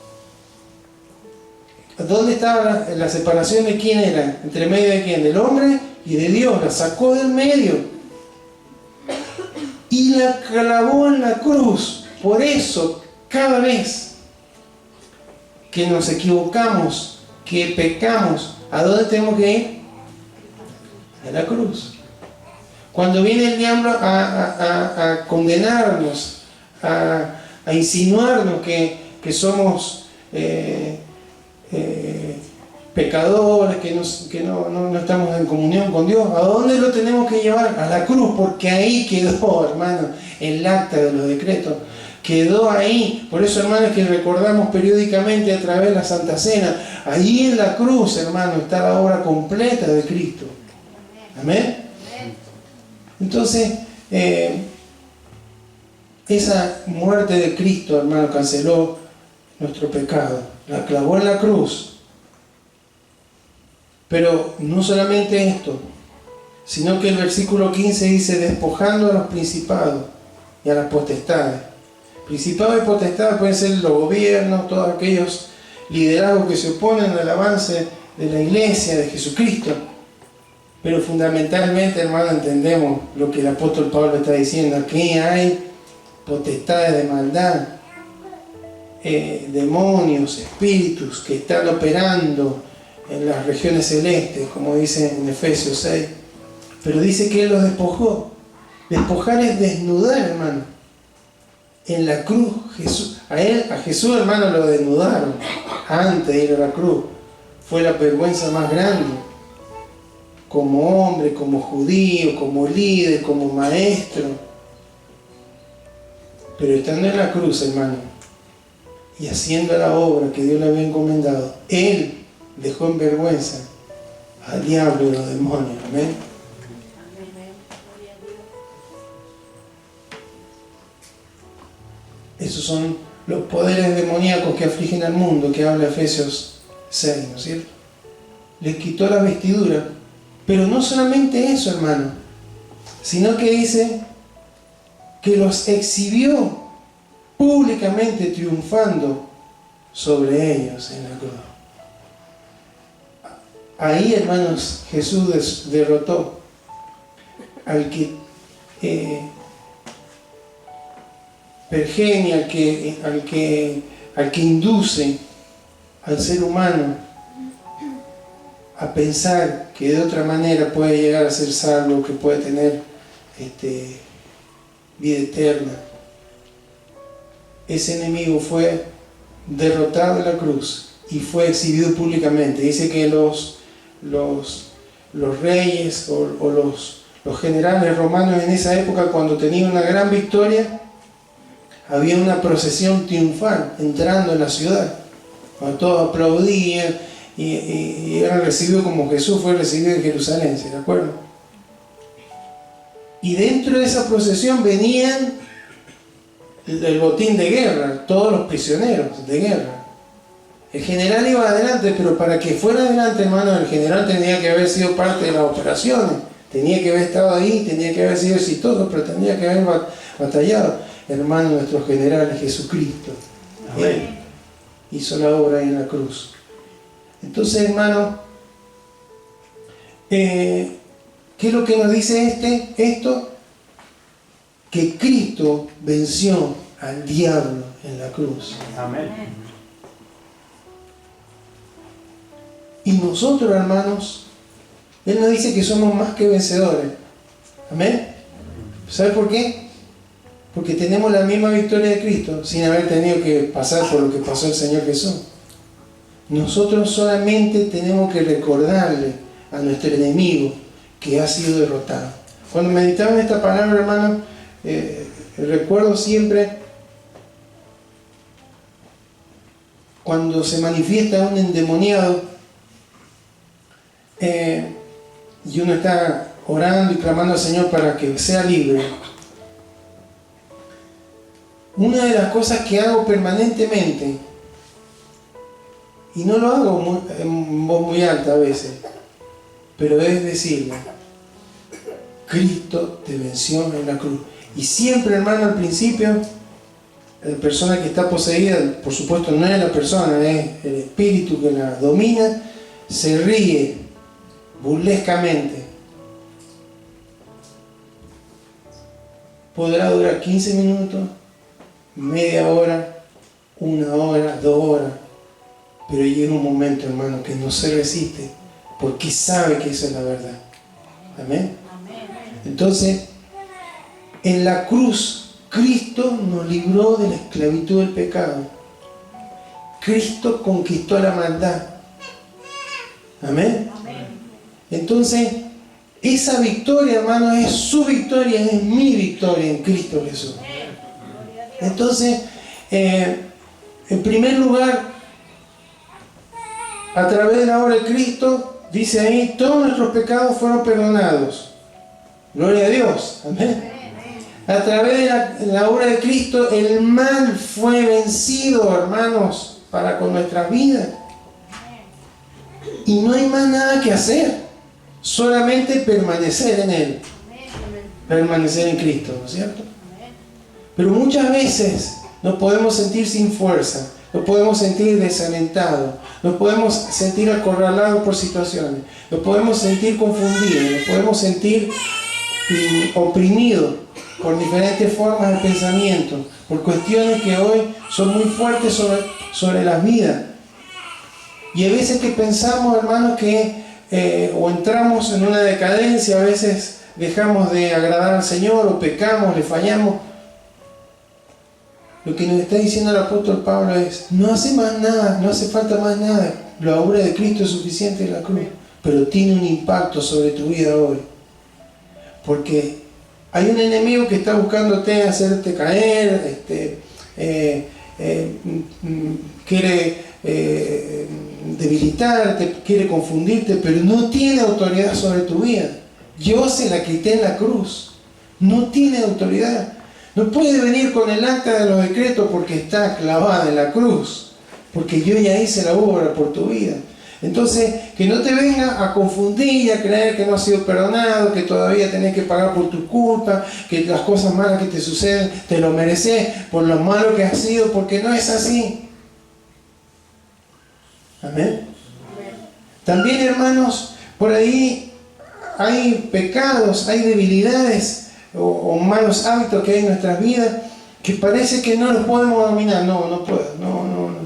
¿Dónde estaba la separación de quién era? ¿Entre medio de quién? Del hombre y de Dios. La sacó del medio y la clavó en la cruz. Por eso, cada vez que nos equivocamos, que pecamos, ¿a dónde tenemos que ir? A la cruz. Cuando viene el diablo a condenarnos, a insinuarnos que somos pecadores, que no estamos en comunión con Dios, ¿a dónde lo tenemos que llevar? A la cruz, porque ahí quedó, hermano, el acta de los decretos. Quedó ahí. Por eso, hermanos, que recordamos periódicamente a través de la Santa Cena. Ahí en la cruz, hermano, está la obra completa de Cristo. Amén. Entonces, esa muerte de Cristo, hermano, canceló nuestro pecado. La clavó en la cruz. Pero no solamente esto, sino que el versículo 15 dice, despojando a los principados y a las potestades. Principados y potestades pueden ser los gobiernos, todos aquellos liderazgos que se oponen al avance de la iglesia, de Jesucristo. Pero fundamentalmente, hermano, entendemos lo que el apóstol Pablo está diciendo. Aquí hay potestades de maldad, demonios, espíritus que están operando en las regiones celestes, como dice en Efesios 6. Pero dice que Él los despojó. Despojar es desnudar, hermano. En la cruz, a Jesús, hermano, lo desnudaron antes de ir a la cruz. Fue la vergüenza más grande. Como hombre, como judío, como líder, como maestro. Pero estando en la cruz, hermano, y haciendo la obra que Dios le había encomendado, Él dejó en vergüenza al diablo y a los demonios. Amén. Esos son los poderes demoníacos que afligen al mundo, que habla Efesios 6, ¿no es cierto? Les quitó la vestidura. Pero no solamente eso, hermano, sino que dice que los exhibió públicamente triunfando sobre ellos en la cruz. Ahí, hermanos, Jesús derrotó al que pergenia, al que induce al ser humano a pensar que de otra manera puede llegar a ser salvo, que puede tener vida eterna. Ese enemigo fue derrotado en la cruz y fue exhibido públicamente. Dice que los reyes o los generales romanos en esa época, cuando tenían una gran victoria, había una procesión triunfal entrando en la ciudad, cuando todos aplaudían y eran recibidos como Jesús fue recibido en Jerusalén, ¿se acuerdan? Y dentro de esa procesión venían el botín de guerra, todos los prisioneros de guerra. El general iba adelante, pero para que fuera adelante, hermano, el general tenía que haber sido parte de las operaciones, tenía que haber estado ahí, tenía que haber sido exitoso, pero tenía que haber batallado. Hermano, nuestro general es Jesucristo. Él hizo la obra ahí en la cruz. Entonces, hermano, ¿qué es lo que nos dice esto? Que Cristo venció al diablo en la cruz. Amén. Y nosotros, hermanos, Él nos dice que somos más que vencedores. Amén. ¿Sabe por qué? Porque tenemos la misma victoria de Cristo sin haber tenido que pasar por lo que pasó el Señor Jesús. Nosotros solamente tenemos que recordarle a nuestro enemigo que ha sido derrotado. Cuando meditaba en esta palabra, hermano, recuerdo siempre cuando se manifiesta un endemoniado y uno está orando y clamando al Señor para que sea libre. Una de las cosas que hago permanentemente, y no lo hago en voz muy alta a veces, pero es decirle: Cristo te venció en la cruz. Y siempre, hermano, al principio, la persona que está poseída, por supuesto no es la persona, es el espíritu que la domina, se ríe burlescamente. Podrá durar 15 minutos, media hora, 1 hora, 2 horas, pero llega un momento, hermano, que no se resiste, porque sabe que esa es la verdad. Amén. Entonces, en la cruz, Cristo nos libró de la esclavitud del pecado. Cristo conquistó la maldad. Amén. Entonces, esa victoria, hermano, es su victoria, es mi victoria en Cristo Jesús. Entonces, en primer lugar, a través de la obra de Cristo, dice ahí, todos nuestros pecados fueron perdonados. Gloria a Dios. Amén. A través de la obra de Cristo, el mal fue vencido, hermanos, para con nuestras vidas. Y no hay más nada que hacer, solamente permanecer en Él, permanecer en Cristo, ¿no es cierto? Pero muchas veces nos podemos sentir sin fuerza, nos podemos sentir desalentados, nos podemos sentir acorralados por situaciones, nos podemos sentir confundidos, nos podemos sentir oprimidos por diferentes formas de pensamiento, por cuestiones que hoy son muy fuertes sobre las vidas. Y a veces que pensamos, hermanos, que o entramos en una decadencia, a veces dejamos de agradar al Señor, o pecamos, le fallamos. Lo que nos está diciendo el apóstol Pablo es, no hace más nada, no hace falta más nada. La obra de Cristo es suficiente en la cruz, pero tiene un impacto sobre tu vida hoy. Porque hay un enemigo que está buscándote hacerte caer, quiere debilitarte, quiere confundirte, pero no tiene autoridad sobre tu vida. Yo se la quité en la cruz. No tiene autoridad. No puede venir con el acta de los decretos porque está clavada en la cruz, porque yo ya hice la obra por tu vida. Entonces, que no te venga a confundir y a creer que no has sido perdonado, que todavía tenés que pagar por tu culpa, que las cosas malas que te suceden te lo mereces por lo malo que has sido, porque no es así. Amén. También, hermanos, por ahí hay pecados, hay debilidades o malos hábitos que hay en nuestras vidas que parece que no los podemos dominar. No puedo, no.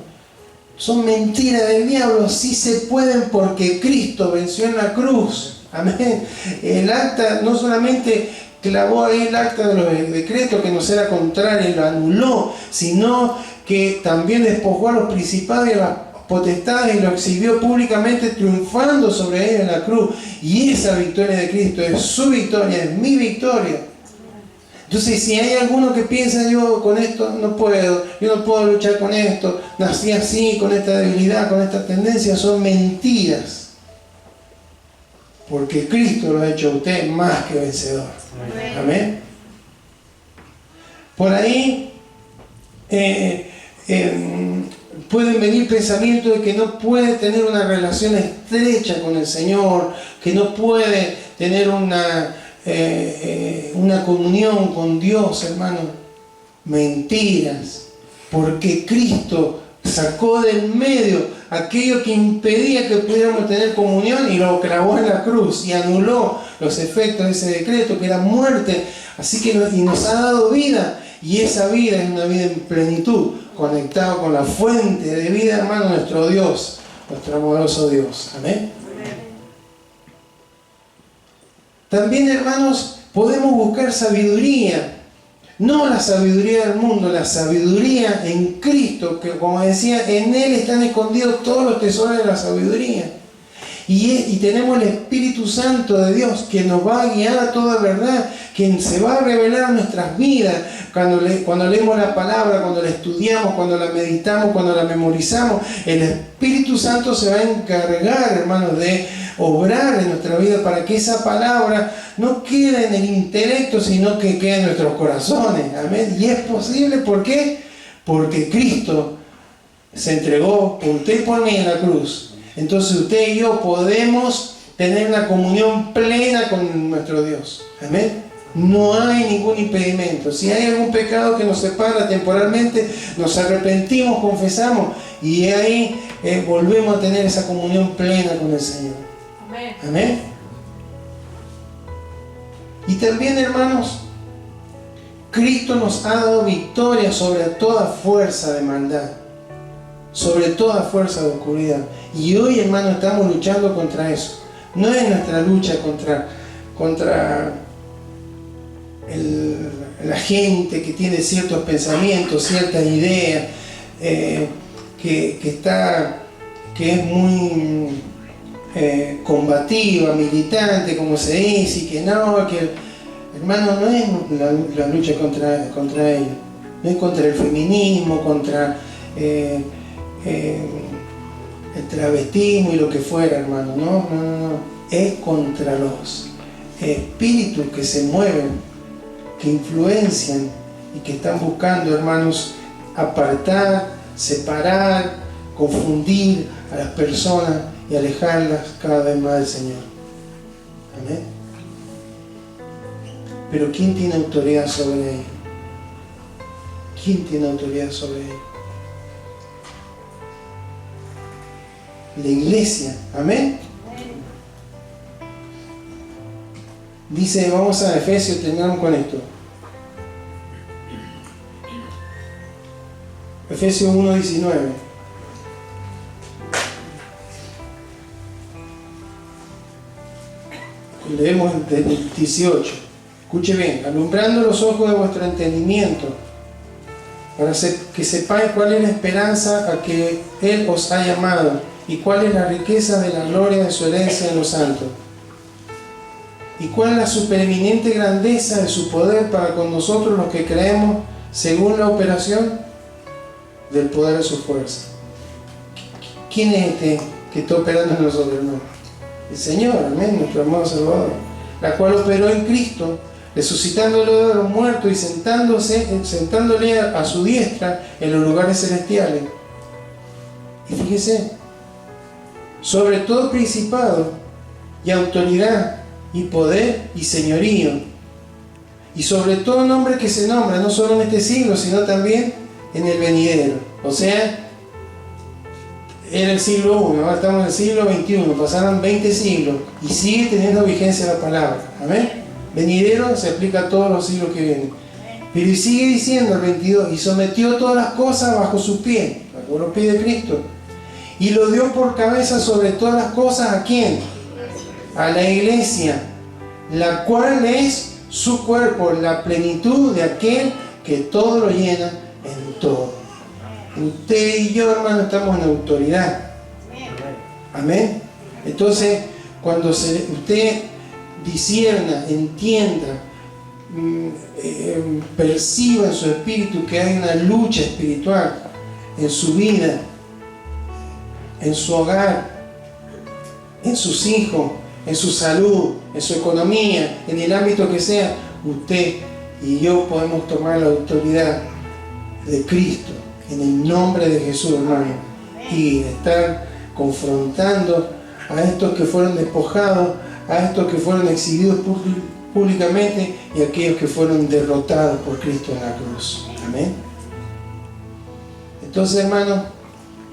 Son mentiras del diablo. Sí se pueden, porque Cristo venció en la cruz. Amén. El acta no solamente clavó ahí el acta de los decretos que nos era contrario y lo anuló, sino que también despojó a los principados y a las potestades y lo exhibió públicamente, triunfando sobre ellos en la cruz. Y esa victoria de Cristo es su victoria, es mi victoria. Entonces, si hay alguno que piensa, yo con esto no puedo, yo no puedo luchar con esto, nací así, con esta debilidad, con esta tendencia, son mentiras. Porque Cristo lo ha hecho a usted más que vencedor. Amén. Por ahí pueden venir pensamientos de que no puede tener una relación estrecha con el Señor, que no puede tener una comunión con Dios, hermano. Mentiras, porque Cristo sacó del medio aquello que impedía que pudiéramos tener comunión y lo clavó en la cruz y anuló los efectos de ese decreto, que era muerte. Así que nos ha dado vida, y esa vida es una vida en plenitud, conectado con la fuente de vida, hermano, nuestro Dios, nuestro amoroso Dios. Amén. También, hermanos, podemos buscar sabiduría, no la sabiduría del mundo, la sabiduría en Cristo, que, como decía, en Él están escondidos todos los tesoros de la sabiduría. Y tenemos el Espíritu Santo de Dios, que nos va a guiar a toda verdad, quien se va a revelar en nuestras vidas cuando leemos la palabra, cuando la estudiamos, cuando la meditamos, cuando la memorizamos. El Espíritu Santo se va a encargar, hermanos, de obrar en nuestra vida para que esa palabra no quede en el intelecto, sino que quede en nuestros corazones. Amén. Y es posible, ¿por qué? Porque Cristo se entregó por usted y por mí en la cruz. Entonces usted y yo podemos tener una comunión plena con nuestro Dios. Amén. No hay ningún impedimento. Si hay algún pecado que nos separa temporalmente, nos arrepentimos, confesamos, y ahí volvemos a tener esa comunión plena con el Señor. Amén. Amén. Y también, hermanos, Cristo nos ha dado victoria sobre toda fuerza de maldad, sobre toda fuerza de oscuridad. Y hoy, hermano, estamos luchando contra eso. No es nuestra lucha contra la gente que tiene ciertos pensamientos, ciertas ideas, que es muy combativa, militante, como se dice, y que no, que hermano, no es la lucha contra ellos, no es contra el feminismo, contra el travestismo y lo que fuera, hermano, no, es contra los espíritus que se mueven que influencian y que están buscando, hermanos, apartar, separar, confundir a las personas y alejarlas cada vez más del Señor. Amén. Pero ¿quién tiene autoridad sobre ellos? ¿Quién tiene autoridad sobre ellos? La iglesia. Amén. Dice, vamos a Efesios, terminamos con esto. Efesios 1:19. Leemos el 18. Escuche bien. Alumbrando los ojos de vuestro entendimiento, para que sepáis cuál es la esperanza a que Él os ha llamado y cuál es la riqueza de la gloria de su herencia en los santos, y cuál es la supereminente grandeza de su poder para con nosotros los que creemos, según la operación del poder de su fuerza. ¿Quién es este que está operando en nosotros, hermano? El Señor, amén, nuestro amado Salvador, la cual operó en Cristo, resucitándolo de los muertos y sentándole a su diestra en los lugares celestiales. Y fíjese, sobre todo principado y autoridad y poder y señorío, y sobre todo nombre que se nombra, no solo en este siglo, sino también en el venidero. O sea, era el siglo I, ahora estamos en el siglo XXI, pasaron 20 siglos y sigue teniendo vigencia la palabra. Amén. Venidero se aplica a todos los siglos que vienen. Pero sigue diciendo el 22, y sometió todas las cosas bajo su pie, bajo los pies de Cristo, y lo dio por cabeza sobre todas las cosas. ¿A quién? A la iglesia, la cual es su cuerpo, la plenitud de aquel que todo lo llena en todo. Usted y yo, hermano, estamos en autoridad. Amén. Entonces, cuando usted discierna, entienda, perciba en su espíritu que hay una lucha espiritual en su vida, en su hogar, en sus hijos, en su salud, en su economía, en el ámbito que sea, usted y yo podemos tomar la autoridad de Cristo en el nombre de Jesús, hermano, y estar confrontando a estos que fueron despojados, a estos que fueron exhibidos públicamente y a aquellos que fueron derrotados por Cristo en la cruz. Amén. Entonces, hermano,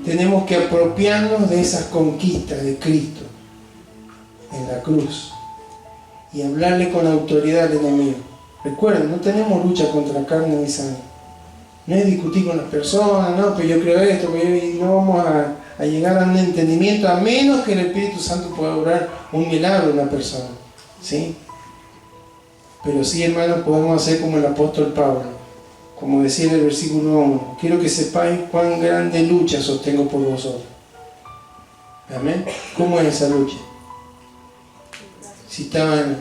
tenemos que apropiarnos de esas conquistas de Cristo en la cruz y hablarle con autoridad al enemigo. Recuerden, no tenemos lucha contra carne ni sangre. No es discutir con las personas, no, pero yo creo esto, y no vamos a llegar a un entendimiento, a menos que el Espíritu Santo pueda obrar un milagro en una persona, ¿sí? Pero sí, hermanos, podemos hacer como el apóstol Pablo, como decía en el versículo 1, quiero que sepáis cuán grande lucha sostengo por vosotros. Amén. ¿Cómo es esa lucha? Si estaban,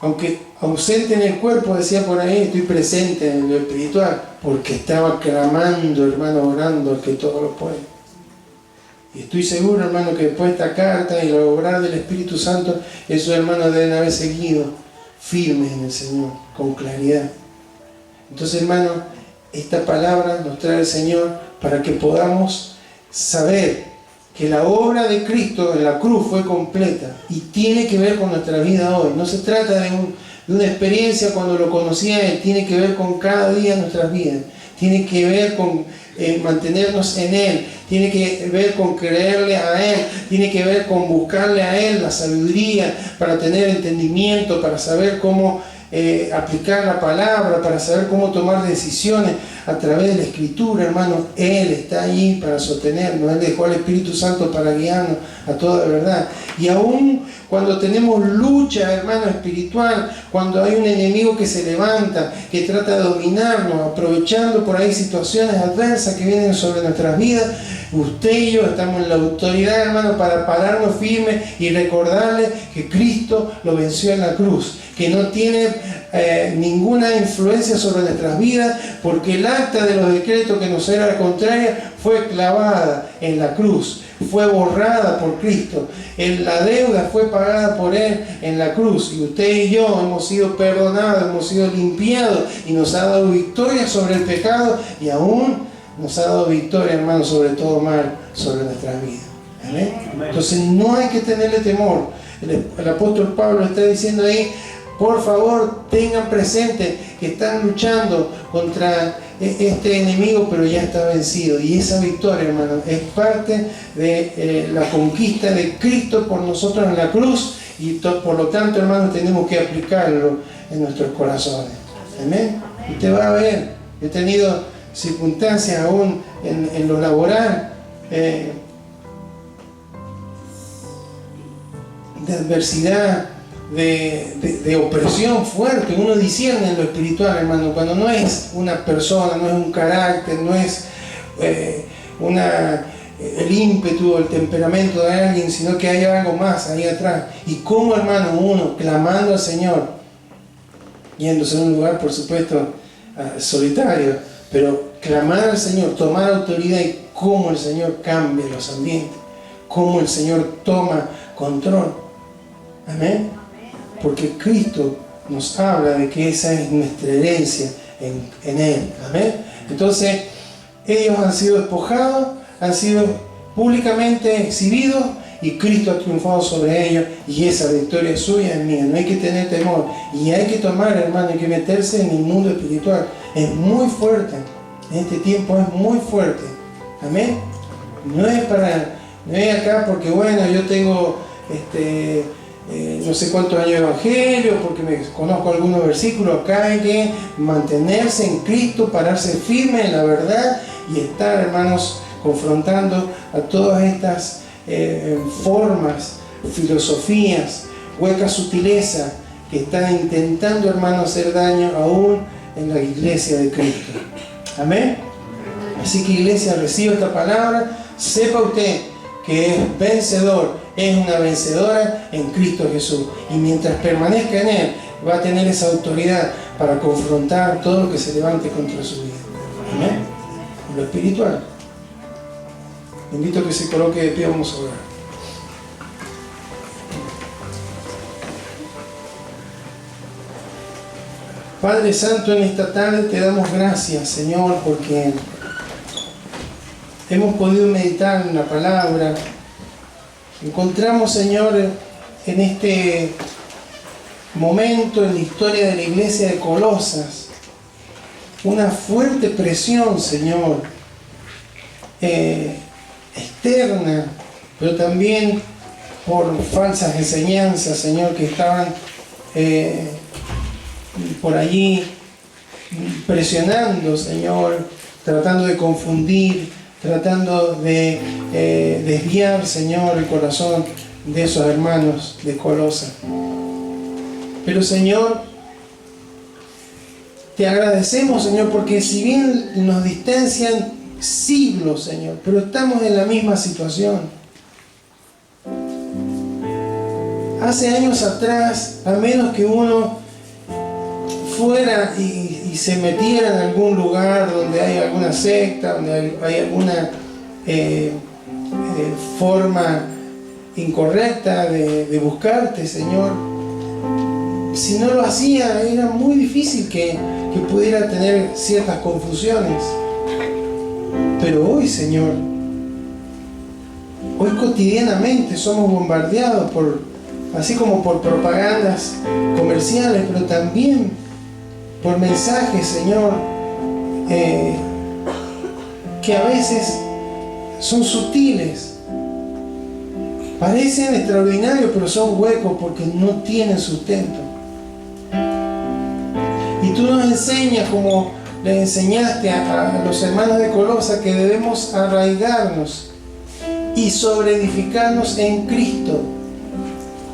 aunque ausente en el cuerpo, decía por ahí, estoy presente en lo espiritual, porque estaba clamando, hermano, orando al que todo lo puede. Y estoy seguro, hermano, que después de esta carta y la obra del Espíritu Santo, esos hermanos deben haber seguido firmes en el Señor, con claridad. Entonces, hermano, esta palabra nos trae el Señor para que podamos saber que la obra de Cristo en la cruz fue completa y tiene que ver con nuestra vida hoy. No se trata de una experiencia cuando lo conocí a Él, tiene que ver con cada día de nuestras vidas, tiene que ver con mantenernos en Él, tiene que ver con creerle a Él, tiene que ver con buscarle a Él la sabiduría para tener entendimiento, para saber cómo aplicar la palabra, para saber cómo tomar decisiones a través de la Escritura, hermano. Él está ahí para sostenernos, Él dejó al Espíritu Santo para guiarnos a toda verdad. Y aún cuando tenemos lucha, hermano, espiritual, cuando hay un enemigo que se levanta, que trata de dominarnos, aprovechando por ahí situaciones adversas que vienen sobre nuestras vidas, usted y yo estamos en la autoridad, hermano, para pararnos firmes y recordarle que Cristo lo venció en la cruz, que no tiene ninguna influencia sobre nuestras vidas, porque el acta de los decretos que nos era contraria fue clavada en la cruz, fue borrada por Cristo. La deuda fue pagada por Él en la cruz, y usted y yo hemos sido perdonados, hemos sido limpiados, y nos ha dado victoria sobre el pecado, y aún nos ha dado victoria, hermano, sobre todo mal, sobre nuestras vidas. ¿Amén? Entonces no hay que tenerle temor. El apóstol Pablo está diciendo ahí: por favor, tengan presente que están luchando contra este enemigo, pero ya está vencido. Y esa victoria, hermano, es parte de la conquista de Cristo por nosotros en la cruz, y por lo tanto, hermano, tenemos que aplicarlo en nuestros corazones. Amén. Usted va a ver, he tenido circunstancias aún en lo laboral, de adversidad, de opresión fuerte. Uno discierne en lo espiritual, hermano, cuando no es una persona, no es un carácter, no es el ímpetu o el temperamento de alguien, sino que hay algo más ahí atrás. Y cómo, hermano, uno clamando al Señor, yéndose a un lugar, por supuesto, solitario, pero clamar al Señor, tomar autoridad, y cómo el Señor cambia los ambientes, cómo el Señor toma control. Amén. Porque Cristo nos habla de que esa es nuestra herencia en Él. Amén. Entonces, ellos han sido despojados, han sido públicamente exhibidos, y Cristo ha triunfado sobre ellos, y esa victoria es suya, es mía. No hay que tener temor, y hay que tomar, hermano, hay que meterse en el mundo espiritual. Es muy fuerte, en este tiempo es muy fuerte. Amén. No es acá porque, bueno, yo tengo no sé cuántos años de evangelio, porque me conozco algunos versículos. Acá hay que mantenerse en Cristo, pararse firme en la verdad, y estar, hermanos, confrontando a todas estas formas, filosofías, huecas sutilezas que están intentando, hermanos, hacer daño aún en la iglesia de Cristo. Amén. Así que, iglesia, reciba esta palabra. Sepa usted que es vencedor, es una vencedora en Cristo Jesús, y mientras permanezca en Él, va a tener esa autoridad para confrontar todo lo que se levante contra su vida. Amén. En lo espiritual. Invito a que se coloque de pie, vamos a orar. Padre Santo, en esta tarde te damos gracias, Señor, porque hemos podido meditar en la palabra. Encontramos, Señor, en este momento en la historia de la iglesia de Colosas, una fuerte presión, Señor, externa, pero también por falsas enseñanzas, Señor, que estaban por allí presionando, Señor, tratando de confundir, tratando de desviar, Señor, el corazón de esos hermanos de Colosas. Pero, Señor, te agradecemos, Señor, porque si bien nos distancian siglos, Señor, pero estamos en la misma situación. Hace años atrás, a menos que uno fuera y se metiera en algún lugar donde hay alguna secta, donde hay alguna forma incorrecta de buscarte, Señor, si no lo hacía, era muy difícil que pudiera tener ciertas confusiones. Pero hoy, Señor, hoy cotidianamente somos bombardeados así como por propagandas comerciales, pero también por mensajes, Señor, que a veces son sutiles, parecen extraordinarios, pero son huecos porque no tienen sustento. Y tú nos enseñas, como le enseñaste a los hermanos de Colosas, que debemos arraigarnos y sobreedificarnos en Cristo,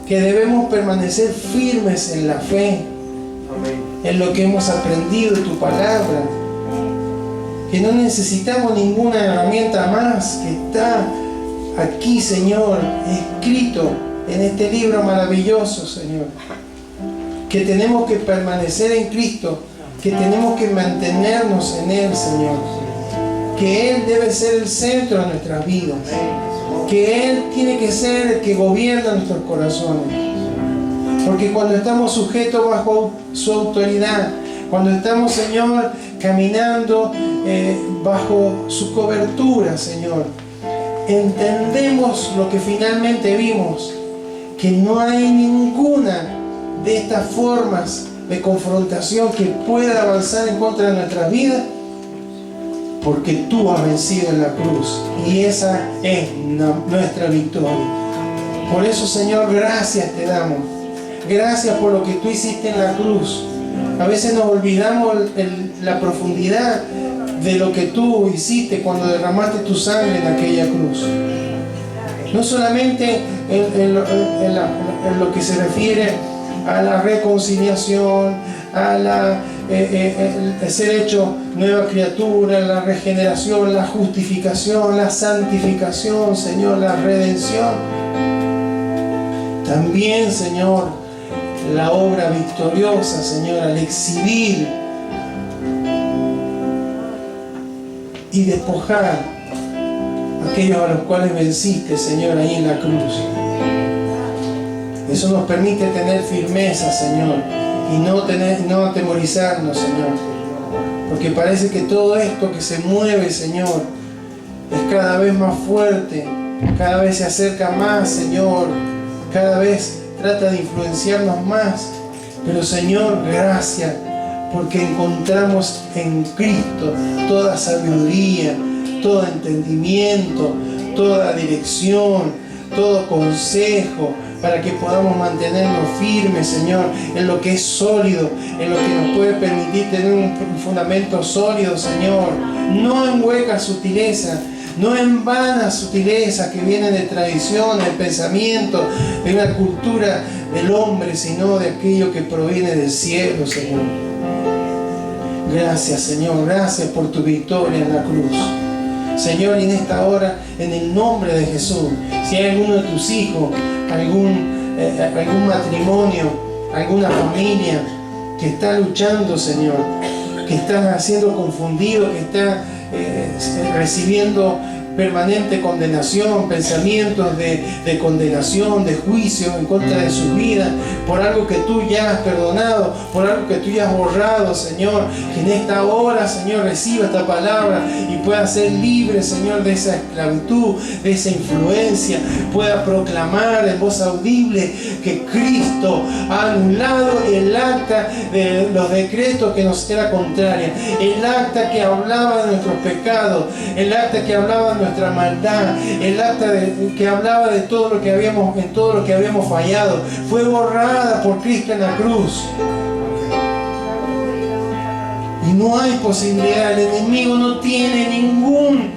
que debemos permanecer firmes en la fe, en lo que hemos aprendido de tu palabra, que no necesitamos ninguna herramienta más, que está aquí, Señor, escrito en este libro maravilloso, Señor, que tenemos que permanecer en Cristo, que tenemos que mantenernos en Él, Señor, que Él debe ser el centro de nuestras vidas, que Él tiene que ser el que gobierna nuestros corazones, porque cuando estamos sujetos bajo su autoridad, cuando estamos, Señor, caminando bajo su cobertura, Señor, entendemos lo que finalmente vimos, que no hay ninguna de estas formas de confrontación que pueda avanzar en contra de nuestras vidas, porque tú has vencido en la cruz y esa es nuestra victoria. Por eso, Señor, gracias te damos. Gracias por lo que tú hiciste en la cruz. A veces nos olvidamos la profundidad de lo que tú hiciste cuando derramaste tu sangre en aquella cruz. No solamente en lo que se refiere a la reconciliación, a el ser hecho nueva criatura, la regeneración, la justificación, la santificación, Señor, la redención. También, Señor, la obra victoriosa, Señor, al exhibir y despojar a aquellos a los cuales venciste, Señor, ahí en la cruz. Eso nos permite tener firmeza, Señor, y no atemorizarnos, Señor, porque parece que todo esto que se mueve, Señor, es cada vez más fuerte, cada vez se acerca más, Señor, cada vez trata de influenciarnos más. Pero, Señor, gracias, porque encontramos en Cristo toda sabiduría, todo entendimiento, toda dirección, todo consejo, para que podamos mantenernos firmes, Señor, en lo que es sólido, en lo que nos puede permitir tener un fundamento sólido, Señor, no en huecas sutilezas, no en vanas sutilezas que vienen de tradición, de pensamiento, de una cultura del hombre, sino de aquello que proviene del cielo, Señor. Gracias, Señor, gracias por tu victoria en la cruz. Señor, y en esta hora, en el nombre de Jesús, si hay alguno de tus hijos, algún matrimonio, alguna familia que está luchando, Señor, que está siendo confundido, que está recibiendo permanente condenación, pensamientos de condenación, de juicio en contra de su vida, por algo que tú ya has perdonado, por algo que tú ya has borrado, Señor, que en esta hora, Señor, reciba esta palabra y pueda ser libre, Señor, de esa esclavitud, de esa influencia, pueda proclamar en voz audible que Cristo ha anulado el acta de los decretos que nos era contraria, el acta que hablaba de nuestros pecados, el acta que hablaba de nuestra maldad, el acta que hablaba de todo lo que habíamos fallado, fue borrada por Cristo en la cruz. Y no hay posibilidad, el enemigo no tiene ningún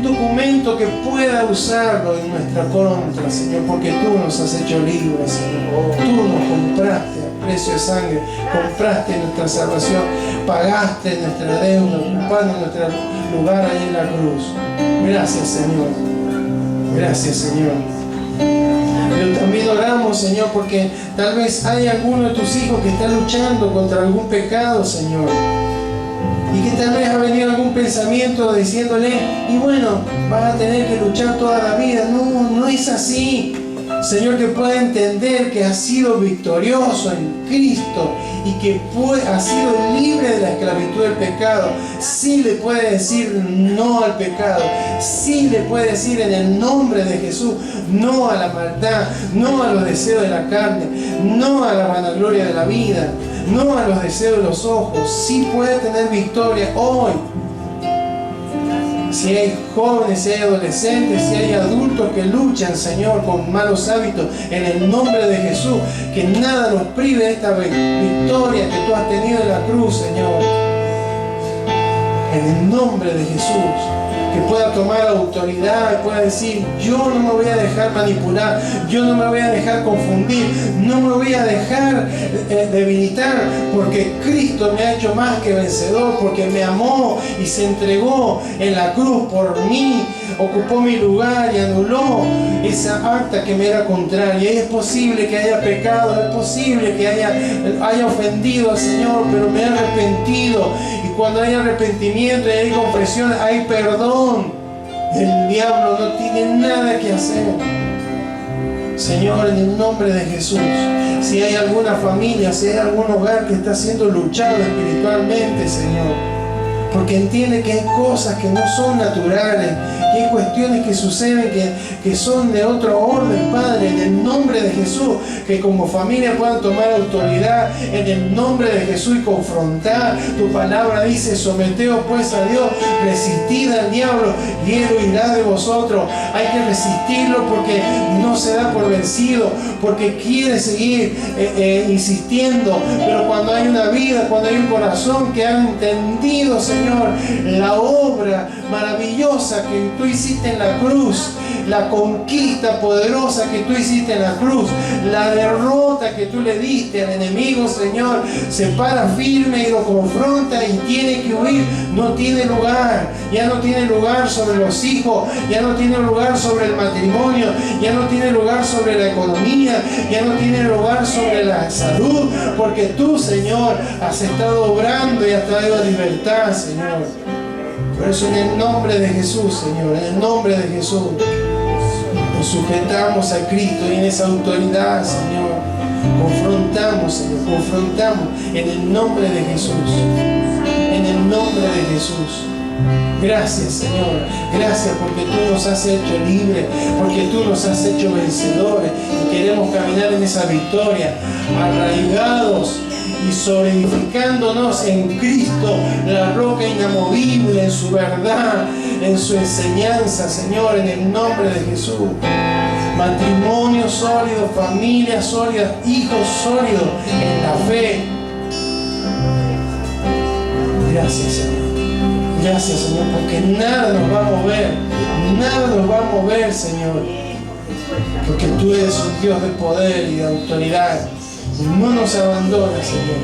documento que pueda usarlo en nuestra contra, Señor, porque tú nos has hecho libres, Señor. Tú nos compraste a precio de sangre, compraste nuestra salvación, pagaste nuestra deuda, ocupando nuestro lugar ahí en la cruz. Gracias, Señor. Gracias, Señor. Pero también oramos, Señor, porque tal vez hay alguno de tus hijos que está luchando contra algún pecado, Señor. Y que tal vez ha venido algún pensamiento diciéndole, y bueno, vas a tener que luchar toda la vida. No, no es así. Señor, que pueda entender que ha sido victorioso en Cristo y que ha sido libre de la esclavitud del pecado. Sí le puede decir no al pecado. Sí le puede decir en el nombre de Jesús no a la maldad, no a los deseos de la carne, no a la vanagloria de la vida, no a los deseos de los ojos. Sí puede tener victoria hoy. Si hay jóvenes, si hay adolescentes, si hay adultos que luchan, Señor, con malos hábitos, en el nombre de Jesús, que nada nos prive de esta victoria que tú has tenido en la cruz, Señor. en el nombre de Jesús. Que pueda tomar autoridad, pueda decir: yo no me voy a dejar manipular, yo no me voy a dejar confundir, no me voy a dejar debilitar, porque Cristo me ha hecho más que vencedor, porque me amó y se entregó en la cruz por mí, ocupó mi lugar y anuló esa acta que me era contraria. Y es posible que haya pecado, es posible que haya ofendido al Señor, pero me he arrepentido. Y cuando hay arrepentimiento y hay confesión, hay perdón. El diablo no tiene nada que hacer. Señor, en el nombre de Jesús, si hay alguna familia, si hay algún hogar que está siendo luchado espiritualmente, Señor, porque entiende que hay cosas que no son naturales, que hay cuestiones que suceden que son de otro orden, Padre, en el nombre de Jesús, que como familia puedan tomar autoridad en el nombre de Jesús y confrontar. Tu palabra dice: someteos pues a Dios, resistid al diablo y él huirá de vosotros. Hay que resistirlo porque no se da por vencido, porque quiere seguir insistiendo. Pero cuando hay una vida, cuando hay un corazón que ha entendido, Señor, la obra maravillosa que tú hiciste en la cruz, la conquista poderosa que tú hiciste en la cruz, la derrota que tú le diste al enemigo, Señor, se para firme y lo confronta y tiene que huir. No tiene lugar, ya no tiene lugar sobre los hijos, ya no tiene lugar sobre el matrimonio, ya no tiene lugar sobre la economía, ya no tiene lugar sobre la salud, porque tú, Señor, has estado obrando y has traído libertad, Señor. Por eso, en el nombre de Jesús, Señor, en el nombre de Jesús, nos sujetamos a Cristo y en esa autoridad, Señor, confrontamos, Señor, confrontamos en el nombre de Jesús, en el nombre de Jesús. Gracias, Señor, gracias porque tú nos has hecho libres, porque tú nos has hecho vencedores y queremos caminar en esa victoria, arraigados y solidificándonos en Cristo, la roca inamovible, en su verdad, en su enseñanza, Señor, en el nombre de Jesús. Matrimonio sólido, familia sólida, hijos sólidos en la fe. Gracias, Señor. Gracias, Señor, porque nada nos va a mover, nada nos va a mover, Señor, porque tú eres un Dios de poder y de autoridad. No nos abandonas, Señor.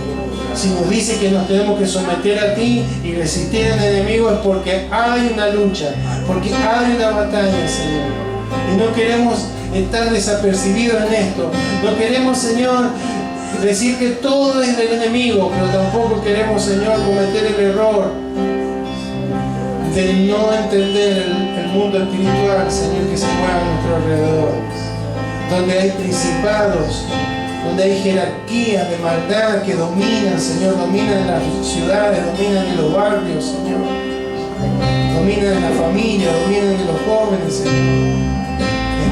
Si nos dice que nos tenemos que someter a ti y resistir al enemigo, es porque hay una lucha, porque hay una batalla, Señor. Y no queremos estar desapercibidos en esto. No queremos, Señor, decir que todo es del enemigo, pero tampoco queremos, Señor, cometer el error de no entender el mundo espiritual, Señor, que se mueve a nuestro alrededor, donde hay principados, donde hay jerarquías de maldad que dominan, Señor, dominan en las ciudades, dominan en los barrios, Señor, dominan en la familia, dominan en los jóvenes, Señor.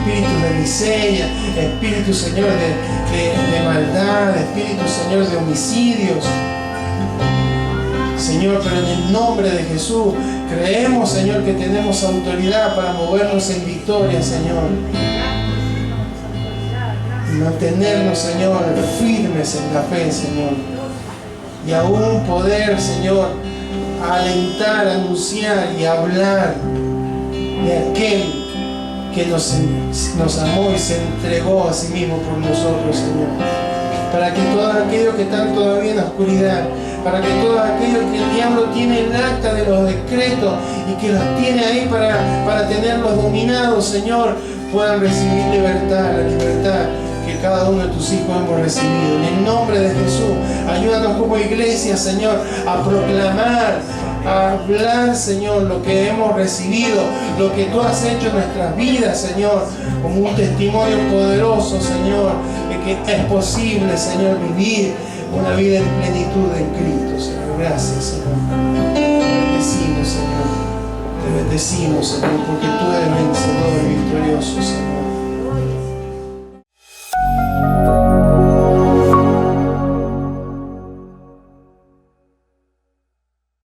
Espíritus de miseria, espíritus, Señor, de maldad, espíritus, Señor, de homicidios. Señor, pero en el nombre de Jesús creemos, Señor, que tenemos autoridad para movernos en victoria, Señor. Y mantenernos, Señor, firmes en la fe, Señor. Y aún poder, Señor, alentar, anunciar y hablar de aquel que nos amó y se entregó a sí mismo por nosotros, Señor. Para que todos aquellos que están todavía en la oscuridad, para que todos aquellos que el diablo tiene el acta de los decretos y que los tiene ahí para tenerlos dominados, Señor, puedan recibir libertad, la libertad que cada uno de tus hijos hemos recibido. En el nombre de Jesús, ayúdanos como iglesia, Señor, a proclamar, a hablar, Señor, lo que hemos recibido, lo que tú has hecho en nuestras vidas, Señor, como un testimonio poderoso, Señor, de que es posible, Señor, vivir una vida en plenitud en Cristo, Señor. Gracias, Señor. Te bendecimos, Señor. Te bendecimos, Señor, porque tú eres vencedor y victorioso, Señor.